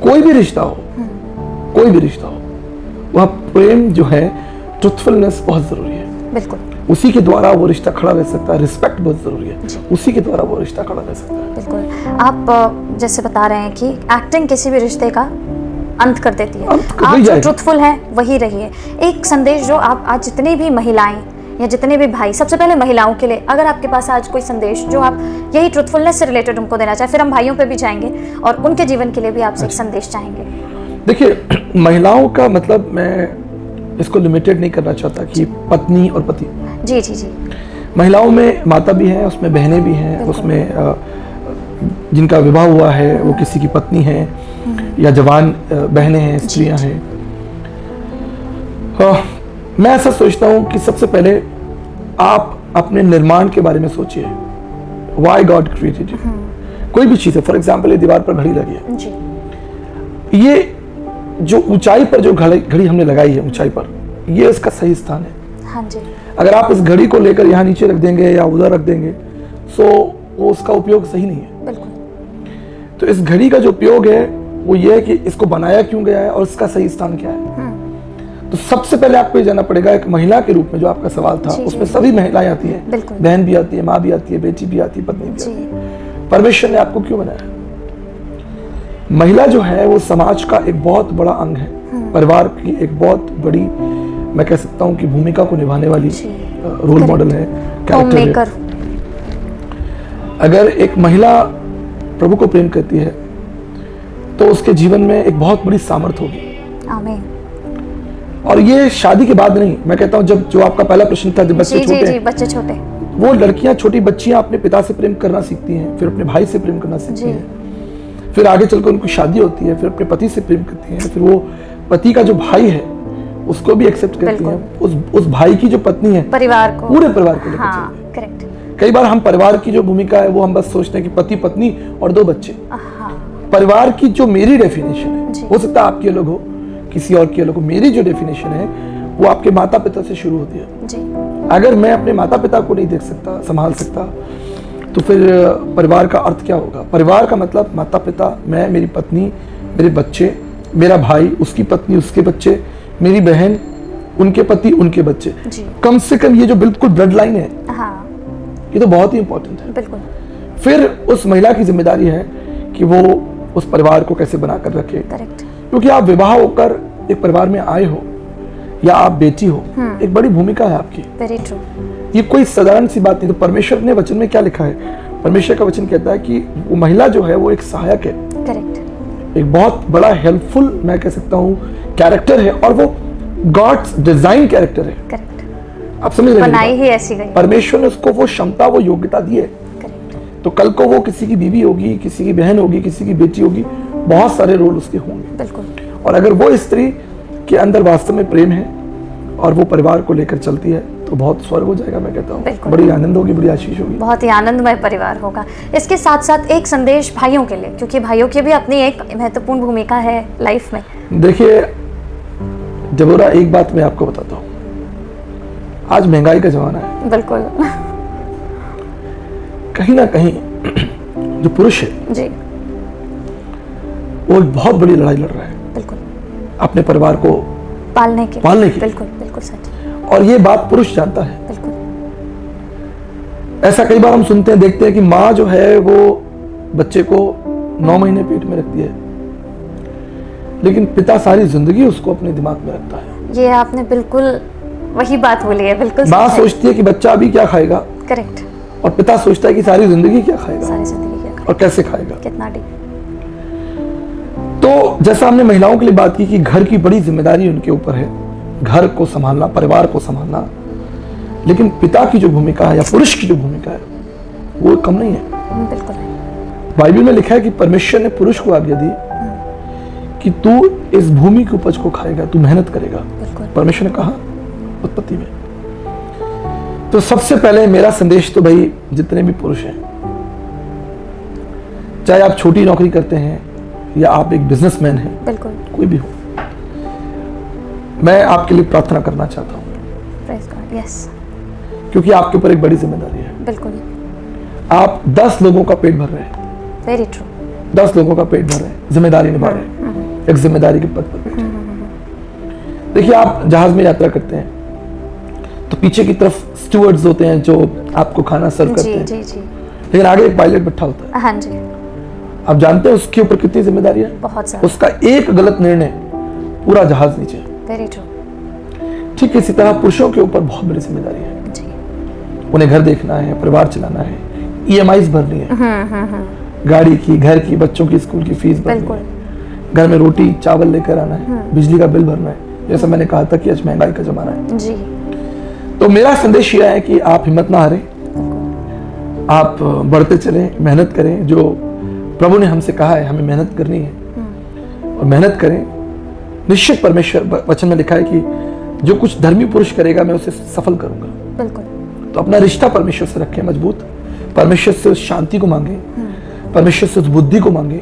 कोई भी रिश्ता हो, कोई भी रिश्ता हो, वह प्रेम जो है, ट्रुथफुलनेस बहुत जरूरी है। बिल्कुल। उसी के द्वारा वो रिश्ता खड़ा रह सकता है। रिस्पेक्ट बहुत जरूरी है, उसी के द्वारा वो रिश्ता खड़ा रह सकता है। बिल्कुल। आप जैसे बता रहे हैं कि एक्टिंग किसी भी रिश्ते का अंत कर देती है। आप जो ट्रुथफुल हैं वही रहिए। एक संदेश जो आप आज जितनी भी महिलाएं या जितने भी भाई, सबसे पहले महिलाओं के लिए, अगर आपके पास आज कोई संदेश जो आप यही ट्रुथफुलनेस से रिलेटेड उनको देना चाहें, फिर हम भाइयों पे भी जाएंगे और उनके जीवन के लिए भी आपसे एक संदेश चाहेंगे। देखिए, महिलाओं का मतलब मैं इसको लिमिटेड नहीं करना चाहता कि पत्नी और पति। जी जी जी। महिलाओं में माता भी है, उसमें बहनें भी हैं, उसमें जिनका विवाह हुआ है वो किसी की पत्नी है या जवान बहनें हैं, स्त्रियां हैं। मैं ऐसा सोचता हूं कि सबसे पहले आप अपने निर्माण के बारे में सोचिए। Why God created you? कोई भी चीज है, फॉर एग्जाम्पल ये दीवार पर घड़ी लगी है जी। ये जो ऊंचाई पर जो घड़ी हमने लगाई है, ऊंचाई पर, ये इसका सही स्थान है। हाँ जी। अगर आप इस घड़ी को लेकर यहाँ नीचे रख देंगे या उधर रख देंगे, सो वो उसका उपयोग सही नहीं है। बिल्कुल। तो इस घड़ी का जो उपयोग है वो ये है कि इसको बनाया क्यों गया है और इसका सही स्थान क्या है। तो सबसे पहले आपको ये जानना पड़ेगा, एक महिला के रूप में जो आपका सवाल था, उसमें सभी महिलाएं आती हैं, बहन भी आती है, माँ भी आती है, बेटी भी आती है, पत्नी भी आती है। परमेश्वर ने आपको क्यों बनाया? महिला जो है वो समाज का एक बहुत बड़ा अंग है, परिवार की एक बहुत बड़ी, मैं कह सकता हूँ कि भूमिका को निभाने वाली रोल मॉडल है, कैरेक्टर है। अगर एक महिला प्रभु को प्रेम करती है तो उसके जीवन में एक बहुत बड़ी सामर्थ होगी। आमीन। और ये शादी के बाद नहीं, मैं कहता हूँ जब, जो आपका पहला प्रश्न था, जब बच्चे छोटे हैं, बच्चे छोटे, वो लड़कियां, छोटी बच्चियां अपने पिता से प्रेम करना सीखती हैं, फिर अपने भाई से प्रेम करना सीखती हैं, फिर आगे चलकर उनकी शादी होती है, फिर अपने पति से प्रेम करती हैं, फिर वो पति का जो भाई है उसको भी एक्सेप्ट करती हैं, उस भाई की जो पत्नी है, परिवार को, पूरे परिवार को लेकर चलती है। करेक्ट। कई बार हम परिवार की जो भूमिका है वो हम बस सोचते हैं कि पति पत्नी और 2 बच्चे। परिवार की जो मेरी डेफिनेशन है, हो सकता है आपकी अलग हो, किसी और की अलग हो, मेरी जो डेफिनेशन है वो आपके माता पिता से शुरू होती है जी। अगर मैं अपने माता पिता को नहीं देख सकता, संभाल सकता, तो फिर परिवार का अर्थ क्या होगा? परिवार का मतलब माता पिता, मैं, मेरी पत्नी, मेरे बच्चे, मेरा भाई, उसकी पत्नी, उसके बच्चे, मेरी बहन, उनके पति, उनके बच्चे। कम से कम ये जो बिल्कुल ब्लड लाइन है, ये तो बहुत ही इंपॉर्टेंट है। बिल्कुल। फिर उस महिला की जिम्मेदारी है कि वो उस परिवार को कैसे बनाकर रखे। क्योंकि आप विवाह होकर एक परिवार में आए हो या आप बेटी हो, एक बड़ी भूमिका है आपकी। Very true. ये कोई साधारण सी बात नहीं। तो परमेश्वर ने वचन में क्या लिखा है? परमेश्वर का वचन कहता है कि वो महिला जो है वो एक सहायक है। करेक्ट। एक बहुत बड़ा हेल्पफुल, मैं कह सकता हूँ, कैरेक्टर है, और वो गॉड्स डिजाइन कैरेक्टर है। करेक्ट। आप समझ रहे हैं? बनाई ही ऐसी गई। परमेश्वर ने उसको वो क्षमता, वो योग्यता दी है। तो तो कल को वो किसी की बीवी होगी, किसी की बहन होगी, किसी की बेटी होगी, बहुत सारे रोल उसके होंगे। बिल्कुल। और अगर वो स्त्री के अंदर वास्तव में प्रेम है और वो परिवार को लेकर चलती है तो बहुत स्वर्ग हो जाएगा, मैं कहता हूँ। बिल्कुल। बड़ी आनंद होगी, बड़ी आशीष होगी। बहुत ही आनंदमय परिवार होगा। इसके साथ साथ एक संदेश भाइयों के लिए, क्योंकि भाइयों की भी अपनी एक महत्वपूर्ण भूमिका है लाइफ में। देखिए जबोरा, एक बात मैं आपको बताता हूँ, आज महंगाई का जमाना है। बिल्कुल। कहीं ना कहीं जो पुरुष है जी। वो एक बहुत बड़ी लड़ाई लड़ रहा है बिल्कुल। अपने परिवार को पालने के लिए। बिल्कुल बिल्कुल सच। और ये बात पुरुष जानता है। बिल्कुल। ऐसा कई बार हम सुनते हैं, देखते हैं कि माँ जो है वो बच्चे को 9 महीने पेट में रखती है, लेकिन पिता सारी जिंदगी उसको अपने दिमाग में रखता है। ये आपने बिल्कुल वही बात बोली है। बिल्कुल। माँ सोचती है कि बच्चा अभी क्या खाएगा, करेक्ट, और पिता सोचता है कि सारी जिंदगी क्या खाएगा, सारी जिंदगी क्या और कैसे खाएगा। कितना डीप। तो जैसा हमने महिलाओं के लिए बात की कि घर की बड़ी जिम्मेदारी उनके ऊपर है, घर को संभालना, परिवार को संभालना, लेकिन पिता की जो भूमिका है या पुरुष की जो भूमिका है वो कम नहीं है। बिल्कुल। बाइबल में लिखा है कि परमेश्वर ने पुरुष को आज्ञा दी कि तू इस भूमि की उपज को खाएगा, तू मेहनत करेगा। परमेश्वर ने कहा उत्पत्ति में। तो सबसे पहले मेरा संदेश तो भाई जितने भी पुरुष हैं, चाहे आप छोटी नौकरी करते हैं या आप एक बिजनेसमैन हैं, बिल्कुल, कोई भी हो, मैं आपके लिए प्रार्थना करना चाहता हूँ। Praise God. यस। क्योंकि आपके ऊपर एक बड़ी जिम्मेदारी है। बिल्कुल। आप 10 लोगों का पेट भर रहे हैं। Very true. 10 लोगों का पेट भर रहे हैं, जिम्मेदारी निभा रहे हैं, एक जिम्मेदारी के पद पर बैठे। देखिए आप जहाज में यात्रा करते हैं तो पीछे की तरफ स्टूवर्ड्स होते हैं जो आपको खाना सर्व करते हैं, जी जी। लेकिन आगे एक पायलट बैठा होता है। हाँ जी। आप जानते हैं उसके ऊपर कितनी जिम्मेदारी है? बहुत ज्यादा। उसका एक गलत निर्णय पूरा जहाज नीचे। Very true. ठीक इसी तरह पुरुषों के ऊपर बहुत बड़ी जिम्मेदारी है। जी। उन्हें घर देखना है, परिवार चलाना है, EMIs भरनी है, गाड़ी की, घर की, बच्चों की स्कूल की फीस भरनी है, घर में रोटी चावल लेकर आना है, बिजली का बिल भरना है। जैसा मैंने कहा था कि आज महंगाई का जमाना है जी। तो मेरा संदेश यह है कि आप हिम्मत ना हारें, आप बढ़ते चलें, मेहनत करें। जो प्रभु ने हमसे कहा है हमें मेहनत करनी है और मेहनत करें। निश्चित परमेश्वर वचन में लिखा है कि जो कुछ धर्मी पुरुष करेगा मैं उसे सफल करूंगा। बिल्कुल। तो अपना रिश्ता परमेश्वर से रखें मजबूत, परमेश्वर से उस शांति को मांगे, परमेश्वर से उस बुद्धि को मांगे,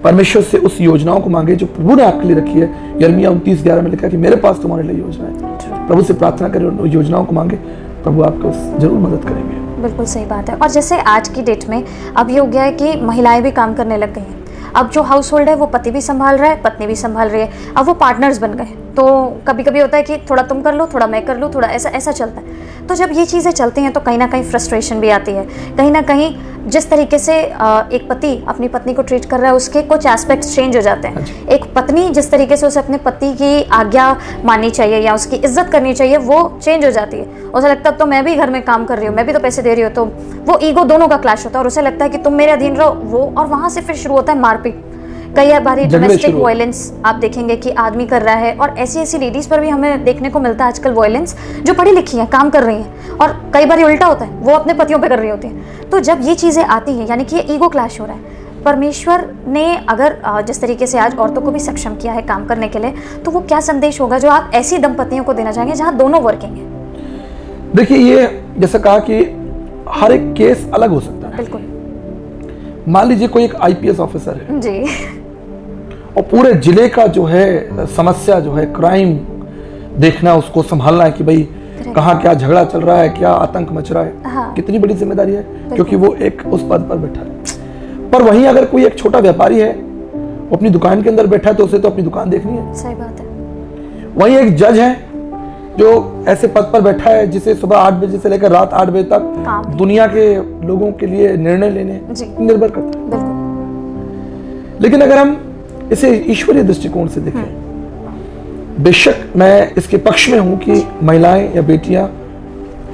परमेश्वर से उस योजनाओं को मांगे जो प्रभु ने आपके लिए रखी है। यिर्मयाह 29:11 में लिखा है कि मेरे पास तुम्हारे लिए योजना है। प्रभु से प्रार्थना करें, उन योजनाओं को मांगे, प्रभु आपको जरूर मदद करेंगे। बिल्कुल सही बात है। और जैसे आज की डेट में अब ये हो गया है कि महिलाएं भी काम करने लग गई हैं। अब जो हाउस होल्ड है वो पति भी संभाल रहा है, पत्नी भी संभाल रही है। अब वो पार्टनर्स बन गए। तो कभी कभी होता है कि थोड़ा तुम कर लो, थोड़ा मैं कर लूँ, थोड़ा ऐसा ऐसा चलता है। तो जब ये चीज़ें चलती हैं तो कहीं ना कहीं फ्रस्ट्रेशन भी आती है। कहीं ना कहीं जिस तरीके से एक पति अपनी पत्नी को ट्रीट कर रहा है उसके कुछ एस्पेक्ट्स चेंज हो जाते हैं। एक पत्नी जिस तरीके से उसे अपने पति की आज्ञा माननी चाहिए या उसकी इज्जत करनी चाहिए वो चेंज हो जाती है। उसे लगता है तो मैं भी घर में काम कर रही हूँ, मैं भी तो पैसे दे रही हूँ। तो वो ईगो दोनों का क्लैश होता है और उसे लगता है कि तुम मेरे अधीन रहो वो, और वहाँ से फिर शुरू होता है मारपीट। कई बार डोमेस्टिक वायलेंस आप देखेंगे कि आदमी कर रहा है, और ऐसी ऐसी लेडीज पर भी हमें देखने को मिलता है आजकल वायलेंस, जो पढ़ी लिखी हैं, काम कर रही हैं, और कई बार उल्टा होता है, वो अपने पतियों पे कर रही होती हैं। तो जब ये चीज़ें आती हैं यानी कि ये ईगो क्लैश हो रहा है। परमेश्वर ने अगर जिस तरीके से आज औरतों को भी सक्षम किया है काम करने के लिए, तो वो क्या संदेश होगा जो आप ऐसी दंपतियों को देना चाहेंगे जहाँ दोनों वर्किंग हैं? देखिए ये जैसा कहा कि हर एक केस अलग हो सकता है। बिल्कुल। मान लीजिए कोई एक IPS ऑफिसर है जी, और पूरे जिले का जो है समस्या जो है क्राइम देखना, उसको संभालना है कि भाई कहाँ क्या झगड़ा चल रहा है, क्या आतंक मच रहा है। हाँ। कितनी बड़ी जिम्मेदारी है, क्योंकि वो एक उस पद पर बैठा है। पर वहीं अगर कोई एक छोटा व्यापारी है, वो अपनी दुकान के अंदर बैठा है, तो उसे तो अपनी दुकान देखनी है। सही बात है। वहीं एक जज है जो ऐसे पद पर बैठा है जिसे सुबह 8 बजे से लेकर रात 8 बजे तक दुनिया के लोगों के लिए निर्णय लेने निर्भर करता है। बिल्कुल। लेकिन अगर हम इसे ईश्वरीय दृष्टिकोण से देखें, बेशक मैं इसके पक्ष में हूं कि महिलाएं या बेटियां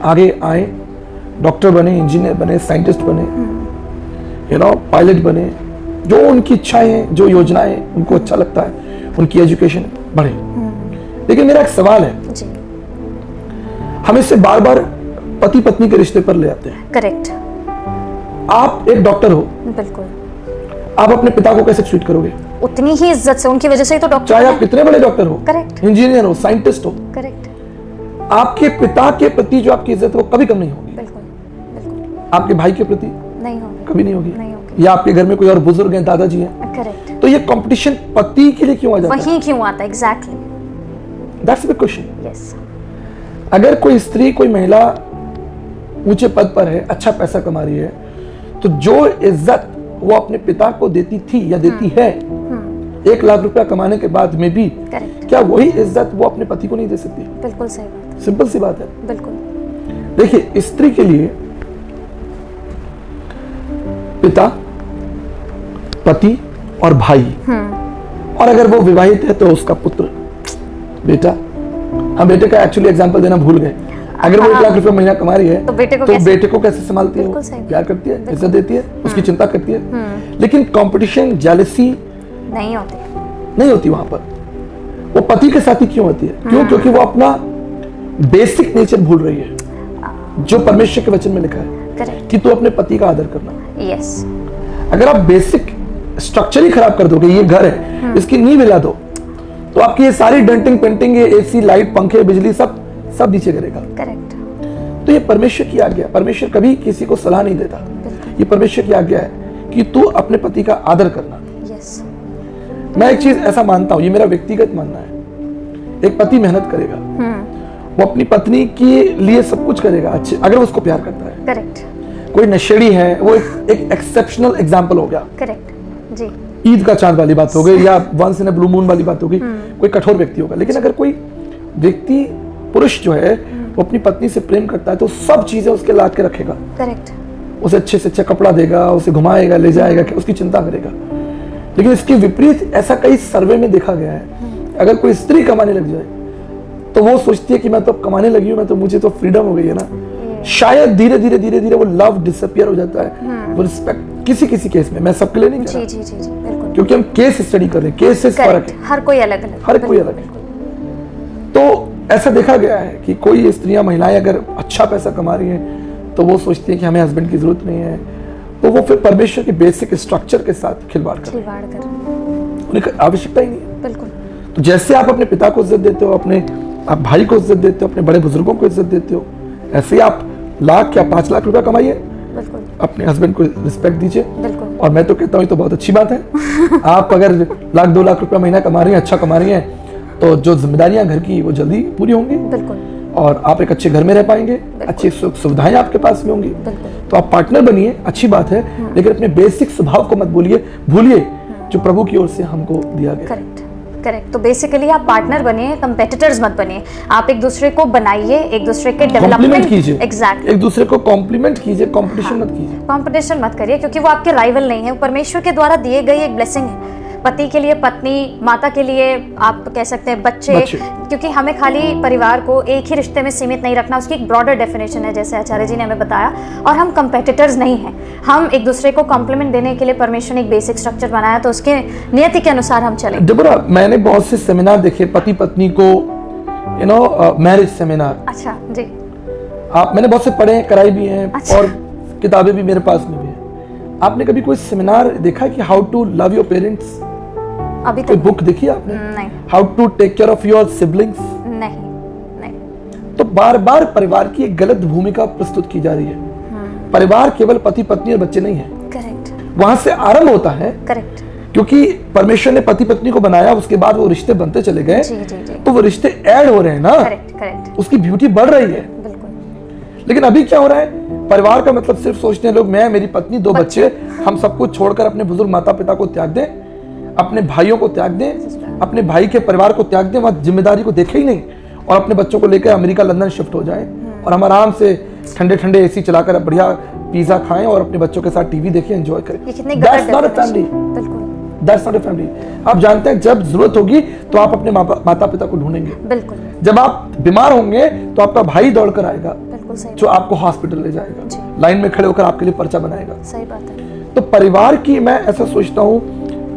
आगे आए, डॉक्टर बने, इंजीनियर बने, साइंटिस्ट बने, पायलट बने, जो उनकी इच्छाएं हैं, जो योजनाएं उनको अच्छा लगता है, उनकी एजुकेशन बढ़े। लेकिन मेरा एक सवाल है जी। हम इससे बार बार पति पत्नी के रिश्ते पर ले आते हैं। करेक्ट। आप एक डॉक्टर हो, बिल्कुल आप अपने पिता को कैसे ट्रीट करोगे? उतनी ही इज्जत से, उनकी वजह से ही तो डॉक्टर चाहे है। आप कितने बड़े डॉक्टर हो, करेक्ट, इंजीनियर हो, साइंटिस्ट हो, करेक्ट, आपके पिता के प्रति जो आपकी इज्जत है वो कभी कम नहीं होगी। बिल्कुल बिल्कुल आपके भाई के प्रति नहीं होगी, कभी नहीं होगी, नहीं होगी। या आपके घर में कोई और बुजुर्ग हैं, दादाजी हैं, करेक्ट, तो ये कंपटीशन पति के लिए क्यों आ जाता है? वहीं क्यों आता है? Exactly, that's the question. Yes, अगर कोई स्त्री, कोई महिला ऊंचे पद पर है, अच्छा पैसा कमा रही है, तो जो इज्जत वो अपने पिता को देती थी या देती है 1 लाख रुपया कमाने के बाद में भी, करेक्ट, क्या वही इज्जत वो अपने पति को नहीं दे सकती? बिल्कुल सही बात है, सिंपल सी बात है। बिल्कुल, देखिए, स्त्री के लिए पिता, पति और भाई, और अगर वो विवाहित है तो उसका पुत्र, बेटा। हम बेटे का एक्चुअली एग्जांपल देना भूल गए। अगर वो 1 लाख रुपया महीना कमा रही है तो बेटे को कैसे संभालती है? बिल्कुल सही। प्यार करती है, इज्जत देती है, उसकी चिंता करती है। लेकिन कंपटीशन, जेलसी नहीं होती, नहीं होती वहां पर। वो पति के साथ ही क्यों होती है? क्यों? क्योंकि वो अपना बेसिक नेचर भूल रही है, जो परमेश्वर के वचन में लिखा है करेक्ट, कि तू अपने पति का आदर करना। यस, अगर आप बेसिक स्ट्रक्चर ही खराब कर दोगे, ये घर है, इसकी नींव हिला दो, तो आपकी ये सारी डेंटिंग पेंटिंग, ये एसी, लाइट, पंखे, बिजली सब नीचे करेगा। करेक्ट, तो ये परमेश्वर की आज्ञा है। परमेश्वर कभी किसी को सलाह नहीं देता, ये परमेश्वर की आज्ञा है कि तू अपने पति का आदर करना। यस, मैं एक चीज ऐसा मानता हूं, ये मेरा व्यक्तिगत मानना है, एक पति मेहनत करेगा, वो अपनी पत्नी के लिए सब कुछ करेगा अच्छे, अगर वो उसको प्यार करता है। करेक्ट, कोई नशेड़ी है, वो एक एक्सेप्शनल एग्जाम्पल हो गया, करेक्ट, जी, ईद का चांद वाली बात हो गई, या once in a blue moon वाली बात हो गई, कोई कठोर व्यक्ति होगा। लेकिन अगर कोई व्यक्ति, पुरुष जो है, वो अपनी पत्नी से प्रेम करता है, तो सब चीजें उसके ला के रखेगा, करेक्ट, उसे अच्छे से अच्छा कपड़ा देगा, उसे घुमाएगा, ले जाएगा, उसकी चिंता करेगा। लेकिन इसके विपरीत ऐसा कई सर्वे में देखा गया है, अगर कोई स्त्री कमाने लग जाए तो वो सोचती है कि मैं तो अब कमाने लगी हूं, मैं तो, मुझे तो फ्रीडम हो गई है ना, शायद धीरे धीरे वो लव डिसअपियर हो जाता है, वो रिस्पेक्ट, किसी केस में, मैं सबके लिए नहीं कह रहा, जी, बिल्कुल, क्योंकि हम केस स्टडी कर रहे हैं, केस से फर्क है, हर कोई अलग अलग, हर कोई अलग है। तो ऐसा देखा गया है कि कोई स्त्रियां, महिलाएं अगर अच्छा पैसा कमा रही हैं तो वो सोचती है कि हमें हस्बैंड की जरूरत नहीं है, तो वो फिर परमेश्वर के बेसिक स्ट्रक्चर के साथ खिलवाड़ कर, उन्हें आवश्यकता ही नहीं है। बिल्कुल, तो जैसे आप अपने पिता को इज्जत देते हो, अपने आप भाई को इज्जत देते हो, अपने बड़े बुजुर्गों को इज्जत देते हो, ऐसे ही आप 1 लाख या 5 लाख रुपया कमाइए, बिल्कुल, अपने हस्बैंड को रिस्पेक्ट दीजिए। बिल्कुल, और मैं तो कहता हूँ ये तो बहुत अच्छी बात है। आप अगर 1 लाख 2 लाख रुपया महीना कमा रही हैं, अच्छा कमा रही हैं, तो जो जिम्मेदारियां घर की वो जल्दी पूरी होंगी, बिल्कुल, और आप एक अच्छे घर में रह पाएंगे, अच्छी सुख सुविधाएं आपके पास में होंगी। तो आप पार्टनर बनिए, अच्छी बात है, लेकिन अपने बेसिक स्वभाव को मत भूलिए जो प्रभु की ओर से हमको दिया गया। Correct, correct. तो बेसिकली आप पार्टनर बनिए, कंपेटिटर्स मत बनिए, आप एक दूसरे को बनाइए, एक दूसरे के डेवलपमेंट कीजिए, एग्जैक्टली, एक दूसरे को कॉम्प्लीमेंट कीजिए, कंपटीशन मत कीजिए, कंपटीशन मत करिए, क्योंकि वो आपके राइवल नहीं है, वो परमेश्वर के द्वारा दिए गई एक ब्लेसिंग है। पति के लिए पत्नी, माता के लिए आप कह सकते हैं बच्चे, क्योंकि हमें खाली परिवार को एक ही रिश्ते में सीमित नहीं रखना, उसकी एक ब्रॉडर डेफिनेशन है, जैसे आचार्य जी ने हमें बताया। और हम कंपेटिटर्स नहीं हैं, हम एक दूसरे को कॉम्प्लीमेंट देने के लिए परमेश्वर ने एक बेसिक स्ट्रक्चर बनाया, तो उसके नियति के अनुसार हम चले। डेबोरा, मैंने बहुत से सेमिनार देखे पति पत्नी को, मैरिज सेमिनार। अच्छा जी, मैंने बहुत से पढ़े हैं, कराई भी हैं। अच्छा। और किताबें भी मेरे पास में भी हैं। आपने कभी कोई सेमिनार देखा कि how to love your parents? अभी कोई तक बुक देखी आपने? नहीं, how to take care of your siblings? नहीं। तो बार बार परिवार की एक गलत भूमिका प्रस्तुत की जा रही है। परिवार केवल पति पत्नी और बच्चे नहीं है, करेक्ट, वहां से आरंभ होता है, करेक्ट, क्योंकि परमेश्वर ने पति पत्नी को बनाया, उसके बाद वो रिश्ते बनते चले गए, तो वो रिश्ते ऐड हो रहे हैं ना, करेक्ट, उसकी ब्यूटी बढ़ रही है। बिल्कुल। लेकिन अभी क्या हो रहा है, परिवार का मतलब सिर्फ सोचते हैं लोग, मैं, मेरी पत्नी, 2 बच्चे, हम सब कुछ छोड़कर अपने बुजुर्ग माता पिता को त्याग दें, अपने भाइयों को त्याग दें, अपने भाई के परिवार को त्याग दें, वहां जिम्मेदारी को देखे ही नहीं, और अपने बच्चों को लेकर अमेरिका लंदन शिफ्ट हो जाएं, और हम आराम से ठंडे ठंडे एसी चलाकर बढ़िया पिज्जा खाएं और अपने बच्चों के साथ टीवी देखें, एंजॉय करें। That's not a family. That's not a family. आप जानते हैं, जब जरूरत होगी तो आप अपने माता पिता को ढूंढेंगे, बिल्कुल। जब आप बीमार होंगे तो आपका भाई दौड़ कर आएगा, बिल्कुल सही, जो आपको हॉस्पिटल ले जाएगा, लाइन में खड़े होकर आपके लिए पर्चा बनाएगा। सही बात है। तो परिवार की, मैं ऐसा सोचता हूँ,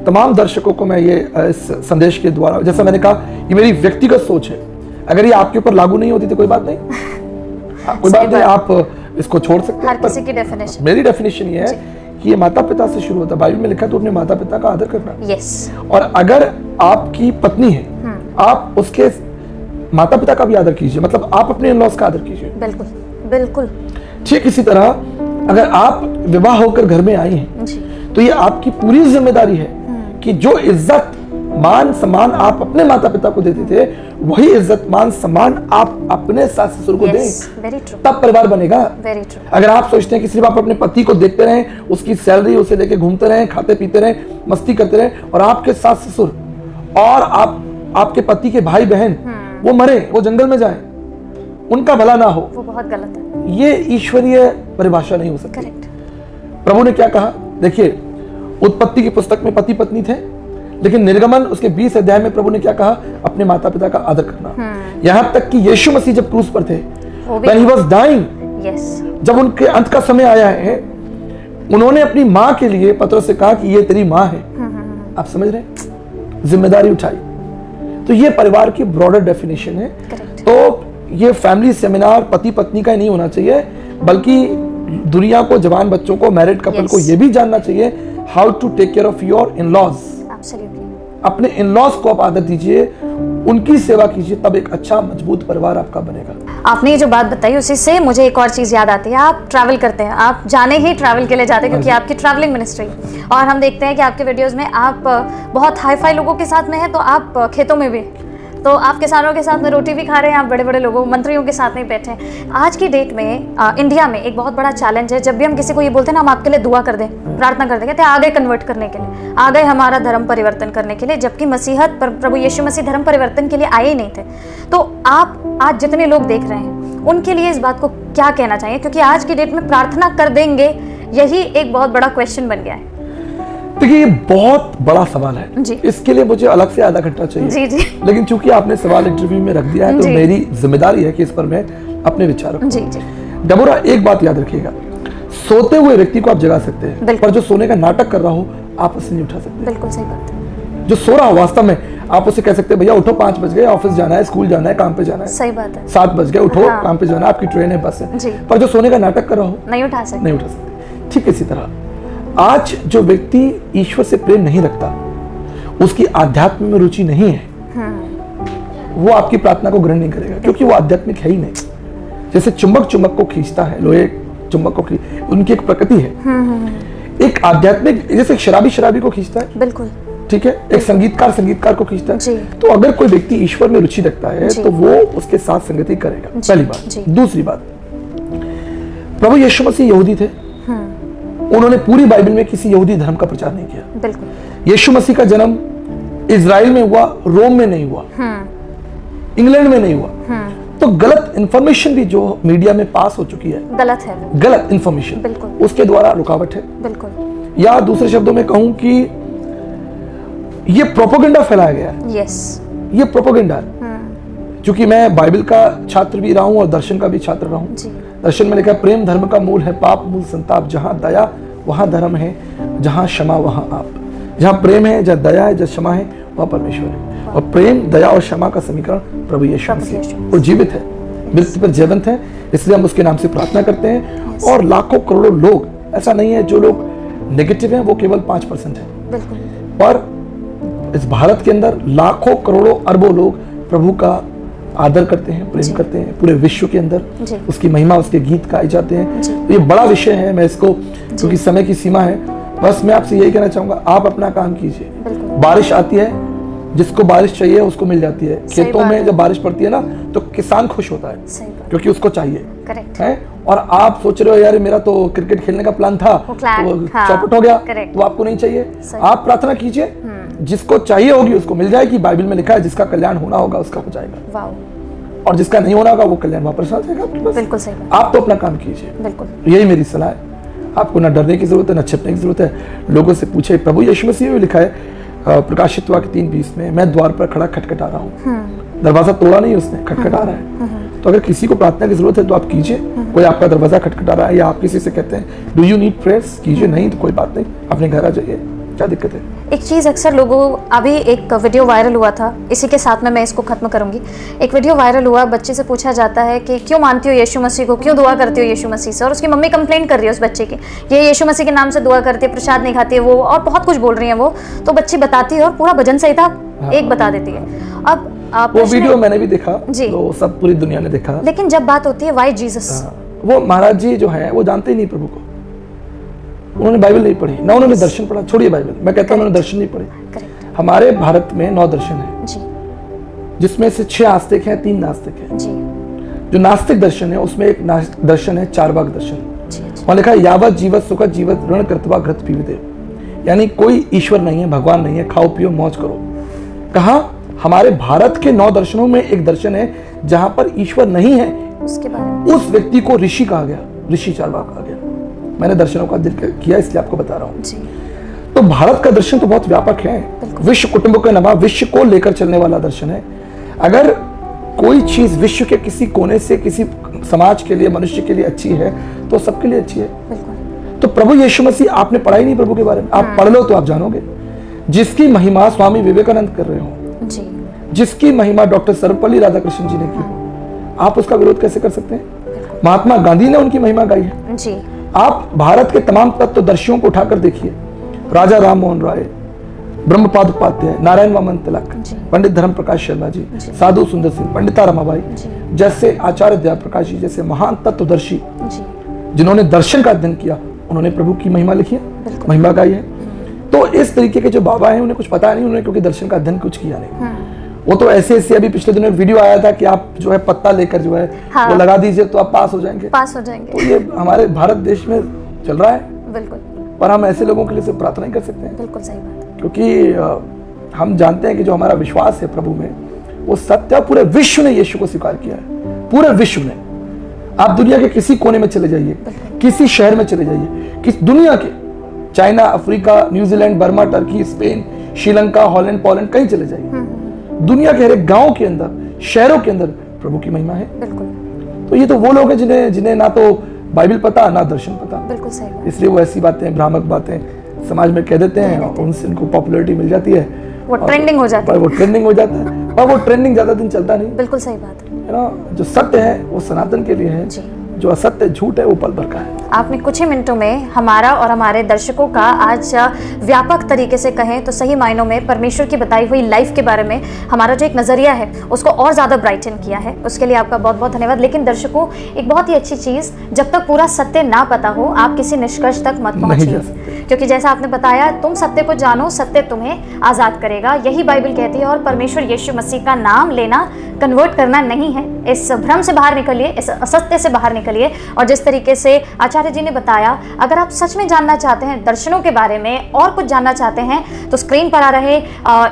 तमाम दर्शकों को मैं ये इस संदेश के द्वारा, जैसा मैंने कहा, ये मेरी व्यक्तिगत सोच है, अगर ये आपके ऊपर लागू नहीं होती तो कोई बात नहीं, कोई बात नहीं, आप इसको छोड़ सकते हैं। हर किसी की डेफिनेशन। मेरी डेफिनेशन ये है कि ये माता पिता से शुरू होता है। बाइबल में लिखा है तो अपने माता पिता का आदर करना। यस। और अगर आपकी पत्नी है, आप उसके माता पिता का भी आदर कीजिए, मतलब आप अपने इन लॉज का आदर कीजिए। बिल्कुल बिल्कुल। ठीक इसी तरह अगर आप विवाह होकर घर में आई हैं जी। तो ये आपकी पूरी जिम्मेदारी है कि जो इज्जत मान सम्मान आप अपने माता पिता को देते थे, वही इज्जत मान सम्मान आप अपने सास ससुर को दें। Very true. तब परिवार बनेगा। Very true. अगर आप सोचते हैं कि सिर्फ आप अपने पति को देखते रहें, उसकी सैलरी उसे लेके घूमते रहें, खाते पीते रहें, मस्ती करते रहें, और आपके सास ससुर और आपके पति के भाई बहन वो मरे, वो जंगल में जाए, उनका भला ना हो, वो बहुत गलत है। ये ईश्वरीय परिभाषा नहीं हो सकती। करेक्ट। प्रभु प्रभु ने क्या कहा, देखिए उत्पत्ति की पुस्तक में पति पत्नी थे, लेकिन निर्गमन उसके 20 अध्याय में प्रभु ने क्या कहा, अपने माता पिता का आदर करना। यहां तक कि यीशु मसीह जब क्रूस पर थे, when he was dying, yes. जब उनके अंत का समय आया है, उन्होंने अपनी मां के लिए पत्रोस से कहा कि ये तेरी मां है। आप समझ रहे हैं, जिम्मेदारी उठाई। तो ये परिवार की ब्रॉडर डेफिनेशन है। करेक्ट। तो ये फैमिली सेमिनार पति पत्नी का ही नहीं होना चाहिए, बल्कि दुनिया को, जवान बच्चों को, मैरिड कपल को ये भी जानना चाहिए how to take care of your in laws. अपने इन लॉज को आप आदर दीजिए, उनकी सेवा कीजिए, तब एक अच्छा मजबूत परिवार आपका बनेगा। आपने ये जो बात बताई उसी से मुझे एक और चीज़ याद आती है। आप ट्रैवल करते हैं, आप जाने ही ट्रैवल के लिए जाते हैं क्योंकि आपकी ट्रैवलिंग मिनिस्ट्री, और हम देखते हैं कि आपके वीडियोस में आप बहुत हाई फाई लोगों के साथ में हैं, तो आप खेतों में भी, तो आप किसानों के साथ में रोटी भी खा रहे हैं, आप बड़े बड़े लोगों, मंत्रियों के साथ में बैठे हैं। आज की डेट में इंडिया में एक बहुत बड़ा चैलेंज है, जब भी हम किसी को ये बोलते हैं ना, हम आपके लिए दुआ कर दें, प्रार्थना कर दें, कहते हैं आ गए कन्वर्ट करने के लिए, आ गए हमारा धर्म परिवर्तन करने के लिए, जबकि मसीहत पर प्रभु यीशु मसीह धर्म परिवर्तन के लिए आए ही नहीं थे। तो आप आज जितने लोग देख रहे हैं उनके लिए इस बात को क्या कहना चाहिए, क्योंकि आज की डेट में प्रार्थना कर देंगे यही एक बहुत बड़ा क्वेश्चन बन गया है। देखिए ये बहुत बड़ा सवाल है जी। इसके लिए मुझे अलग से आधा घंटा चाहिए। जी जी। लेकिन चूंकि आपने सवाल इंटरव्यू में रख दिया है, तो जी। मेरी जिम्मेदारी है कि इस पर मैं अपने विचार रखूं। जी जी। डबोरा, एक बात याद रखिएगा, सोते हुए व्यक्ति को आप जगा सकते हैं, बिल्कुल। पर जो सोने का नाटक कर रहा हो आप उसे नहीं उठा सकते। बिल्कुल सही बात है। जो सो रहा हो वास्तव में आप उसे कह सकते हैं भैया उठो, 5 बज गए, ऑफिस जाना है, स्कूल जाना है, काम पे जाना है। सही बात है। 7 बज गए, उठो, हाँ। काम पे जाना है, आपकी ट्रेन है, बस है। जी। पर जो सोने का नाटक कर रहा हो नहीं उठा सकते। नहीं उठा सकते। ठीक इसी तरह आज जो व्यक्ति ईश्वर से प्रेम नहीं रखता, उसकी आध्यात्म में रुचि नहीं है, वो आपकी प्रार्थना को ग्रहण नहीं करेगा, क्योंकि वो आध्यात्मिक है ही नहीं। जैसे चुंबक चुंबक को खींचता है, लोहे चुंबक को उनकी एक प्रकृति है। एक आध्यात्मिक, जैसे शराबी को खींचता है, बिल्कुल ठीक है, एक संगीतकार को खींचता जी। है। तो अगर कोई व्यक्ति ईश्वर में रुचि रखता है तो वो उसके साथ संगति करेगा। पहली बात। दूसरी बात, प्रभु यीशु मसीह यहूदी थे, उन्होंने पूरी बाइबल में किसी यहूदी धर्म का प्रचार नहीं किया। बिल्कुल। यीशु मसीह का जन्म इजराइल में हुआ, रोम में नहीं हुआ, इंग्लैंड में नहीं हुआ। तो गलत इंफॉर्मेशन भी जो मीडिया में पास हो चुकी है, गलत है वो। गलत इंफॉर्मेशन, बिल्कुल। उसके द्वारा रुकावट है। बिल्कुल। या दूसरे शब्दों में कहूं कि ये प्रोपेगेंडा फैलाया गया है। यस। ये प्रोपेगेंडा है। क्योंकि मैं बाइबल का छात्र भी रहा हूं और दर्शन का भी छात्र रहा हूं। जी। दर्शन में लिखा है प्रेम धर्म का मूल है, पाप मूल संताप, जहां दया वहां धर्म है, जहां क्षमा वहां आप। जहां प्रेम है, जहां दया है, जहां क्षमा है, वहां परमेश्वर है। और प्रेम, दया और क्षमा का समीकरण प्रभु यीशु मसीह, वो जीवित है, मृत्यु पर जीवंत है, इसलिए हम उसके नाम से प्रार्थना करते हैं। और लाखों करोड़ों लोग, ऐसा नहीं है जो लोग नेगेटिव हैं वो केवल 5% है। बिल्कुल। पर इस भारत के अंदर लाखों करोड़ों अरबों लोग प्रभु का आदर करते हैं, प्रेम करते हैं। पूरे विश्व के अंदर उसकी महिमा, उसके गीत गाए जाते हैं। तो ये बड़ा विषय है, मैं इसको, क्योंकि समय की सीमा है, बस मैं आपसे यही कहना चाहूंगा, आप अपना काम कीजिए। बारिश आती है, जिसको बारिश चाहिए उसको मिल जाती है। खेतों में जब बारिश पड़ती है ना, तो किसान खुश होता है, क्योंकि उसको चाहिए है। और आप सोच रहे हो यार मेरा तो क्रिकेट खेलने का प्लान था, तो चौपट हो गया, तो आपको नहीं चाहिए। आप प्रार्थना कीजिए, जिसको चाहिए होगी उसको मिल जाएगी। बाइबल में लिखा है जिसका कल्याण होना होगा उसका हो जाएगा, और जिसका नहीं होना होगा वो कल्याण वापस आ जाएगा आपके पास। बिल्कुल सही। आप तो अपना काम कीजिए। बिल्कुल। यही मेरी सलाह है। आपको ना डरने की जरूरत है, ना छिपने की जरूरत है। लोगों से पूछे, प्रभु यीशु मसीह में लिखा है प्रकाशित वाक्य 3:20 में, मैं द्वार पर खड़ा खटखटा रहा हूँ। दरवाजा तोड़ा नहीं उसने, खटखटा रहा है। तो अगर किसी को प्रार्थना की जरूरत है तो आप कीजिए। कोई आपका दरवाजा खटखटा रहा है, या आप किसी से कहते हैं डू यू नीड प्रेयर्स, कीजिए। नहीं तो कोई बात नहीं, अपने घर आ जाइए। क्या दिक्कत है? एक चीज़ अक्सर लोगों, अभी एक वीडियो वायरल हुआ था, इसी के साथ में मैं इसको ख़त्म करूंगी। एक वीडियो वायरल हुआ, बच्चे से पूछा जाता है कि क्यों मानती हो यीशु मसीह को, क्यों दुआ करती हो यीशु मसीह से, और उसकी मम्मी कंप्लेन कर रही है उस बच्चे की, ये यीशु मसीह के नाम से दुआ करती है, प्रसाद नहीं खाती है वो, और बहुत कुछ बोल रही है वो। तो बच्ची बताती है और पूरा भजन संहिता एक बता देती है। अब वो वीडियो मैंने भी देखा जी, तो सब पूरी दुनिया ने देखा। लेकिन जब बात होती है वाई जीसस, वो महाराज जी जो हैं वो जानते ही नहीं प्रभु को, उन्होंने बाइबल नहीं पढ़ी, ना उन्होंने दर्शन पढ़ा। छोड़िए बाइबल, मैं कहता हूँ उन्होंने दर्शन नहीं पढ़े। हमारे भारत में 9 दर्शन है जी, जिसमें से 6 आस्तिक हैं, 3 नास्तिक हैं जी। जो नास्तिक दर्शन है उसमें एक दर्शन है चारवाक दर्शन। जी, जी। वहां लिखा है यावत जीवत सुखत जीवत ऋण कृतवा घृत पीवते, यानी कोई ईश्वर नहीं है, भगवान नहीं है, खाओ पियो मौज करो। कहा हमारे भारत के 9 दर्शनों में एक दर्शन है जहां पर ईश्वर नहीं है, उसके बारे में उस व्यक्ति को ऋषि कहा गया, ऋषि चारवाक कहा गया। मैंने दर्शनों का जिक्र किया इसलिए आपको बता रहा हूं। जी। तो भारत का दर्शन तो बहुत व्यापक है, विश्व कुटुंब के नमा विश्व को लेकर चलने वाला दर्शन है। अगर कोई चीज विश्व के किसी कोने से किसी समाज के लिए, मनुष्य के लिए अच्छी है तो सबके लिए अच्छी है। तो प्रभु यीशु मसीह, आपने पढ़ा ही नहीं प्रभु के बारे में, आप पढ़ लो तो आप जानोगे। जिसकी महिमा स्वामी विवेकानंद कर रहे हो जी, जिसकी महिमा डॉक्टर सर्वपल्ली राधाकृष्णन जी ने की हो, आप उसका विरोध कैसे कर सकते हैं? महात्मा गांधी ने उनकी महिमा गाई है जी। आप भारत के तमाम तत्वदर्शियों को उठाकर देखिए, राजा राम मोहन राय, ब्रह्मपाद उपाध्याय, नारायण वामन तिलक, पंडित धर्म प्रकाश शर्मा जी, साधु सुंदर सिंह, पंडिता रमाबाई जैसे आचार्य जयप्रकाश जी जैसे महान तत्वदर्शी जिन्होंने दर्शन का अध्ययन किया, उन्होंने प्रभु की महिमा लिखी है, महिमा गाई है। तो इस तरीके के जो बाबा हैं उन्हें कुछ पता नहीं, उन्होंने क्योंकि दर्शन का अध्ययन कुछ किया नहीं। वो तो ऐसे अभी पिछले दिनों वीडियो आया था कि आप जो है पत्ता लेकर जो है वो लगा दीजिए तो आप पास हो जाएंगे, पास हो जाएंगे। तो ये हमारे भारत देश में चल रहा है, बिल्कुल। पर हम ऐसे लोगों के लिए सिर्फ प्रार्थना ही कर सकते हैं, बिल्कुल सही बात है। क्योंकि हम जानते हैं कि जो हमारा विश्वास है प्रभु में वो सत्य, पूरे विश्व ने यीशु को स्वीकार किया है, पूरे विश्व ने। आप दुनिया के किसी कोने में चले जाइए, किसी शहर में चले जाइए, किस दुनिया के, China, Africa, New Zealand, Burma, Turkey, Spain, Sri Lanka, Holland, Poland, कहीं चले जाइए, दुनिया के हर एक गांव के अंदर, शहरों के अंदर प्रभु की महिमा है। बिल्कुल। तो ये तो वो लोग हैं जिन्हें ना तो बाइबल पता ना दर्शन पता, बिल्कुल सही बात। इसलिए वो ऐसी बातें, भ्रामक बातें समाज में कह देते हैं और उनसे इनको पॉपुलैरिटी मिल जाती है, वो ट्रेंडिंग हो जाता है, वो ट्रेंडिंग हो जाता है, और वो ट्रेंडिंग ज्यादा दिन चलता नहीं। बिल्कुल सही बात है ना। जो सत्य है वो सनातन के लिए है, जो असत्य झूठ है वो पल भर का है। आपने कुछ ही मिनटों में हमारा और हमारे दर्शकों का आज व्यापक तरीके से कहें तो सही मायनों में परमेश्वर की बताई हुई लाइफ के बारे में हमारा जो एक नज़रिया है उसको और ज़्यादा ब्राइटन किया है, उसके लिए आपका बहुत बहुत धन्यवाद। लेकिन दर्शकों, एक बहुत ही अच्छी चीज़, जब तक पूरा सत्य ना पता हो आप किसी निष्कर्ष तक मत पहुंचिए, क्योंकि जैसा आपने बताया, तुम सत्य को जानो, सत्य तुम्हें आज़ाद करेगा, यही बाइबल कहती है। और परमेश्वर यीशु मसीह का नाम लेना कन्वर्ट करना नहीं है। इस भ्रम से बाहर निकलिए, इस असत्य से बाहर निकलिए। और जिस तरीके से आचार्य जी ने बताया, अगर आप सच में जानना चाहते हैं दर्शनों के बारे में और कुछ जानना चाहते हैं तो स्क्रीन पर आ रहे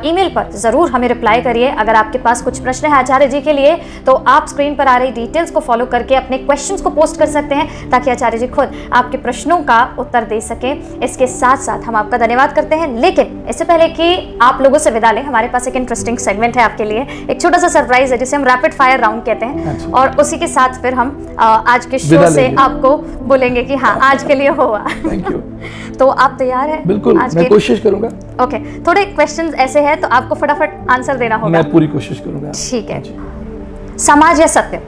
ईमेल पर ज़रूर हमें रिप्लाई करिए। अगर आपके पास कुछ प्रश्न है आचार्य जी के लिए तो आप स्क्रीन पर आ रही डिटेल्स को फॉलो करके अपने क्वेश्चंस को पोस्ट कर सकते हैं, ताकि आचार्य जी खुद आपके प्रश्नों का उत्तर दे सकें। इसके साथ साथ हम आपका धन्यवाद करते हैं। लेकिन इससे पहले कि आप लोगों से विदा लें, हमारे पास एक इंटरेस्टिंग सेगमेंट है आपके लिए, एक छोटा सा सरप्राइज है जिसे हम रैपिड फायर राउंड कहते हैं। और उसी के साथ फिर हम आज के शो से आपको बोलेंगे कि हाँ आज के लिए हुआ। Thank you. तो आप तैयार हैं? बिल्कुल, मैं कोशिश करूंगा। ओके, थोड़े क्वेश्चंस ऐसे हैं तो आपको फटाफट आंसर देना होगा। मैं पूरी कोशिश करूंगा। ठीक है। समाज या सत्य?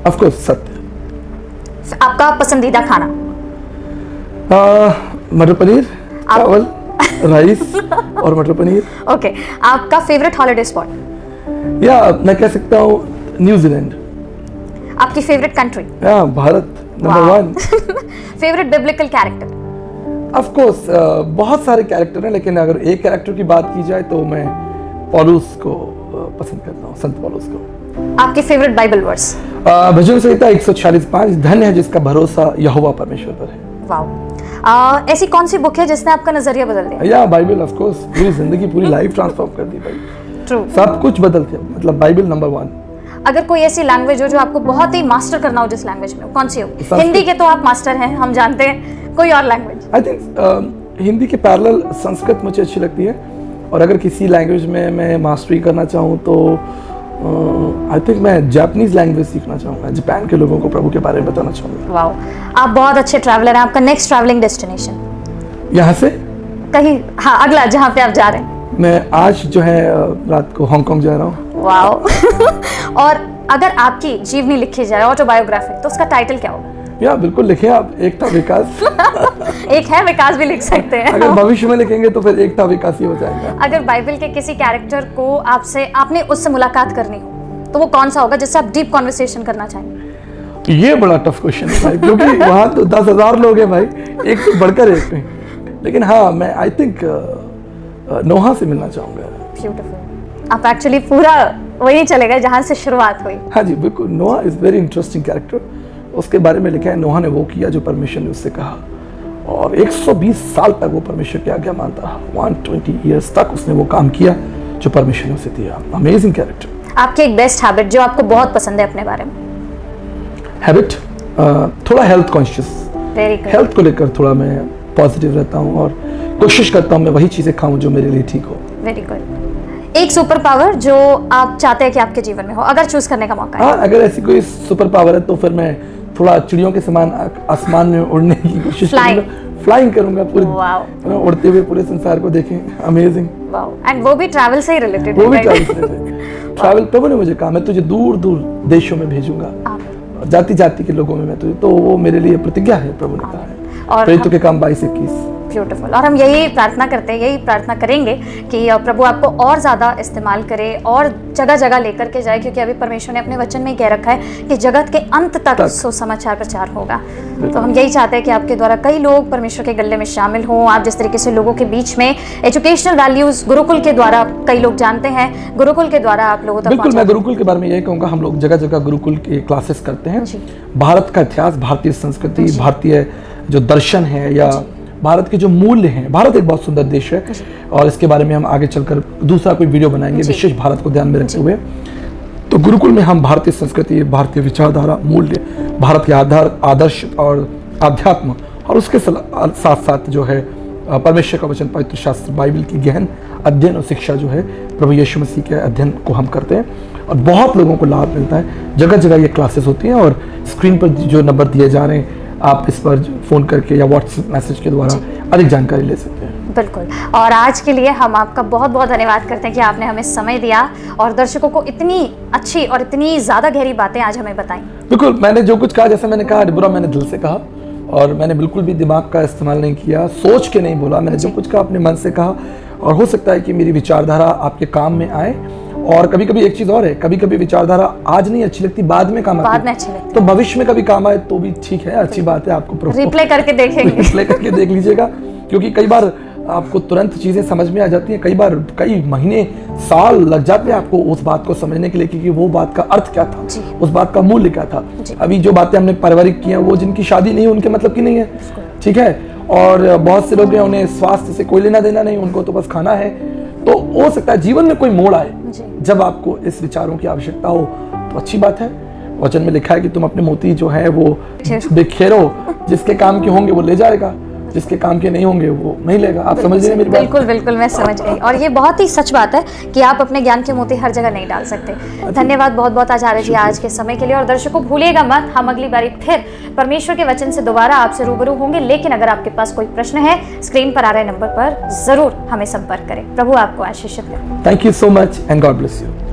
ऑफ कोर्स सत्य। आपका पसंदीदा खाना? मटर पनीर, चावल, राइस और मटर पनीर। ओके, आपका फेवरेट हॉलिडे स्पॉट? या मैं कह सकता हूँ न्यूजीलैंड। आपकी फेवरेट कंट्री? या Bharat, number 1। Favourite biblical character? Of course बहुत सारे कैरेक्टर हैं, लेकिन अगर एक कैरेक्टर की बात की जाए तो मैं पौलुस को पसंद करता हूँ, संत पौलुस को। आपके फेवरेट बाइबल वर्स? भजन संहिता 146:5, धन्य है जिसका भरोसा यहोवा परमेश्वर पर है। वाओ। ऐसी कौन सी बुक है जिसने आपका नजरिया बदल दिया? या बाइबल, ऑफ कोर्स, पूरी जिंदगी, पूरी लाइफ ट्रांसफॉर्म कर दी भाई। ट्रू। सब कुछ बदल दिया, मतलब बाइबल नंबर 1। अगर कोई ऐसी लैंग्वेज हो जो आपको बहुत ही मास्टर करना हो, जिस लैंग्वेज में, कौन सी हो? हिंदी के तो आप मास्टर हैं, हम जानते हैं, कोई और लैंग्वेज? आई थिंक हिंदी के पैरेलल संस्कृत मुझे अच्छी लगती है, और अगर किसी लैंग्वेज में मैं मास्टरी करना चाहूँ तो आई थिंक मैं जापानीज लैंग्वेज सीखना चाहूँगा, जापान के लोगों को प्रभु के बारे में बताना चाहूँगा। वाओ, आप बहुत अच्छे ट्रैवलर हैं। आपका नेक्स्ट ट्रैवलिंग डेस्टिनेशन? यहाँ से कहीं, हाँ, अगला जहाँ पे आप जा रहे हैं? मैं आज जो है रात को हांगकांग जा रहा हूँ। वाओ। और अगर आपकी जीवनी लिखी जाए, ऑटोबायोग्राफी, तो उसका टाइटल क्या होगा? या बिल्कुल लिखे आप, एक था विकास। एक है विकास भी लिख सकते हैं। अगर भविष्य में लिखेंगे तो फिर एक था विकास ही हो जाएगा। अगर बाइबल के किसी कैरेक्टर को आपने उससे मुलाकात करनी हो, तो वो कौन सा होगा जिससे आप डीप कॉन्वर्सेशन करना चाहेंगे? ये बड़ा टफ क्वेश्चन है भाई, क्योंकि वहाँ तो 10,000 लोग हैं भाई, एक तो बढ़कर एक पे। लेकिन हाँ, मैं आई थिंक नोहा से मिलना चाहूँगा। ब्यूटीफुल। आप एक्चुअली पूरा वही चले गए जहाँ से शुरुआत हुई। हाँ जी बिल्कुल, नोहा इज़ वेरी इंटरेस्टिंग कैरेक्टर। उसके बारे में लिखा है, नोहा ने वो किया जो परमेश्वर ने उससे कहा, और 120 साल तक वो परमेश्वर की आज्ञा मानता रहा। 120 ईयर्स तक उसने वो काम किया जो परमेश्वर ने उसे दिया। Amazing character. आपकी एक बेस्ट हैबिट जो आपको बहुत पसंद है अपने बारे में? हैबिट थोड़ा health conscious. Very good. Health को लेकर थोड़ा मैं पॉजिटिव रहता हूँ और कोशिश करता हूँ मैं वही चीज़ें खाऊं जो मेरे लिए ठीक हो। Very good. एक सुपर पावर जो आप चाहते हैं कि आपके जीवन में हो, अगर चूज करने का मौका है? हाँ, अगर ऐसी कोई सुपर पावर है तो फिर मैं थोड़ा चिड़ियों के समान आसमान में उड़ने की कोशिश करूंगा, फ्लाइंग करूंगा, पूरे उड़ते हुए पूरे संसार को देखें। अमेजिंग। वाओ। एंड वो भी ट्रैवल से ही रिलेटेड? वो भी ट्रैवल से रिलेटेड। ट्रैवल प्रभु ने मुझे कहा, मैं तुझे दूर दूर देशों में भेजूंगा, जाति जाति के लोगों में मैं तुझे, तो वो मेरे लिए प्रतिज्ञा है, प्रभु ने कहा है। और प्रेरितों के काम 22-21। ब्यूटीफुल। और हम यही प्रार्थना करते हैं, यही प्रार्थना करेंगे कि प्रभु आपको और ज़्यादा इस्तेमाल करे और जगह जगह लेकर के जाए, क्योंकि अभी परमेश्वर ने अपने वचन में कह रखा है कि जगत के अंत तक सुसमाचार प्रचार होगा। तो हम यही चाहते हैं कि आपके द्वारा कई लोग परमेश्वर के गले में शामिल हों। आप जिस तरीके से लोगों के बीच में एजुकेशनल वैल्यूज गुरुकुल के द्वारा, कई लोग जानते हैं, गुरुकुल के द्वारा आप लोगों तक बिल्कुल, मैं गुरुकुल के बारे में यही कहूँगा, हम लोग जगह जगह गुरुकुल के क्लासेस करते हैं। भारत का इतिहास, भारतीय संस्कृति, भारतीय जो दर्शन है या भारत के जो मूल्य हैं, भारत एक बहुत सुंदर देश है और इसके बारे में हम आगे चलकर दूसरा कोई वीडियो बनाएंगे विशेष भारत को ध्यान में रखते हुए। तो गुरुकुल में हम भारतीय संस्कृति, भारतीय विचारधारा, मूल्य, भारत के आदर्श और आध्यात्म, और उसके साथ साथ जो है परमेश्वर का वचन, पवित्र शास्त्र, बाइबल की गहन अध्ययन और शिक्षा जो है प्रभु यीशु मसीह के अध्ययन को हम करते हैं और बहुत लोगों को लाभ मिलता है। जगह जगह ये क्लासेस होती हैं और स्क्रीन पर जो नंबर दिए जा रहे हैं, आप इस पर फ़ोन करके या व्हाट्सएप मैसेज के द्वारा अधिक जानकारी ले सकते हैं। बिल्कुल। और आज के लिए हम आपका बहुत बहुत धन्यवाद करते हैं कि आपने हमें समय दिया और दर्शकों को इतनी अच्छी और इतनी ज़्यादा गहरी बातें आज हमें बताई। बिल्कुल, मैंने जो कुछ कहा, जैसे मैंने कहा डिबोरा, मैंने दिल से कहा और मैंने बिल्कुल भी दिमाग का इस्तेमाल नहीं किया, सोच के नहीं बोला, मैंने जो कुछ कहा अपने मन से कहा। और हो सकता है कि मेरी विचारधारा आपके काम में आए। और कभी कभी एक चीज और है, कभी कभी विचारधारा आज नहीं अच्छी लगती, बाद में काम आती है, तो भविष्य में कभी काम आए तो भी ठीक है, अच्छी बात है। आपको रिप्ले करके देखेंगे, रिप्ले करके देख लीजिएगा, क्योंकि कई बार आपको तुरंत चीजें समझ में आ जाती हैं, कई बार कई महीने साल लग जाते हैं आपको उस बात को समझने के लिए कि वो बात का अर्थ क्या था, उस बात का मूल्य क्या था। अभी जो बातें हमने पारिवारिक की हैं, वो जिनकी शादी नहीं है उनके मतलब की नहीं है, ठीक है। और बहुत से लोग हैं, उन्हें स्वास्थ्य से कोई लेना देना नहीं, उनको तो बस खाना है। तो हो सकता है जीवन में कोई मोड़ आए जब आपको इस विचारों की आवश्यकता हो, तो अच्छी बात है। वचन में लिखा है कि तुम अपने मोती जो है वो बिखेरो, जिसके काम के होंगे वो ले जाएगा, जिसके काम के नहीं होंगे वो नहीं लेगा। आप समझ रहे हैं मेरी बात? बिल्कुल बिल्कुल, मैं समझ गई। और ये बहुत ही सच बात है कि आप अपने ज्ञान के मोती हर जगह नहीं डाल सकते। धन्यवाद बहुत बहुत आचार्य जी आज के समय के लिए। और दर्शकों भूलिएगा मत, हम अगली बारी फिर परमेश्वर के वचन से दोबारा आपसे रूबरू होंगे। लेकिन अगर आपके पास कोई प्रश्न है, स्क्रीन पर आ रहे नंबर पर जरूर हमें संपर्क करें। प्रभु आपको आशीषित करे। Thank you so much and God bless you.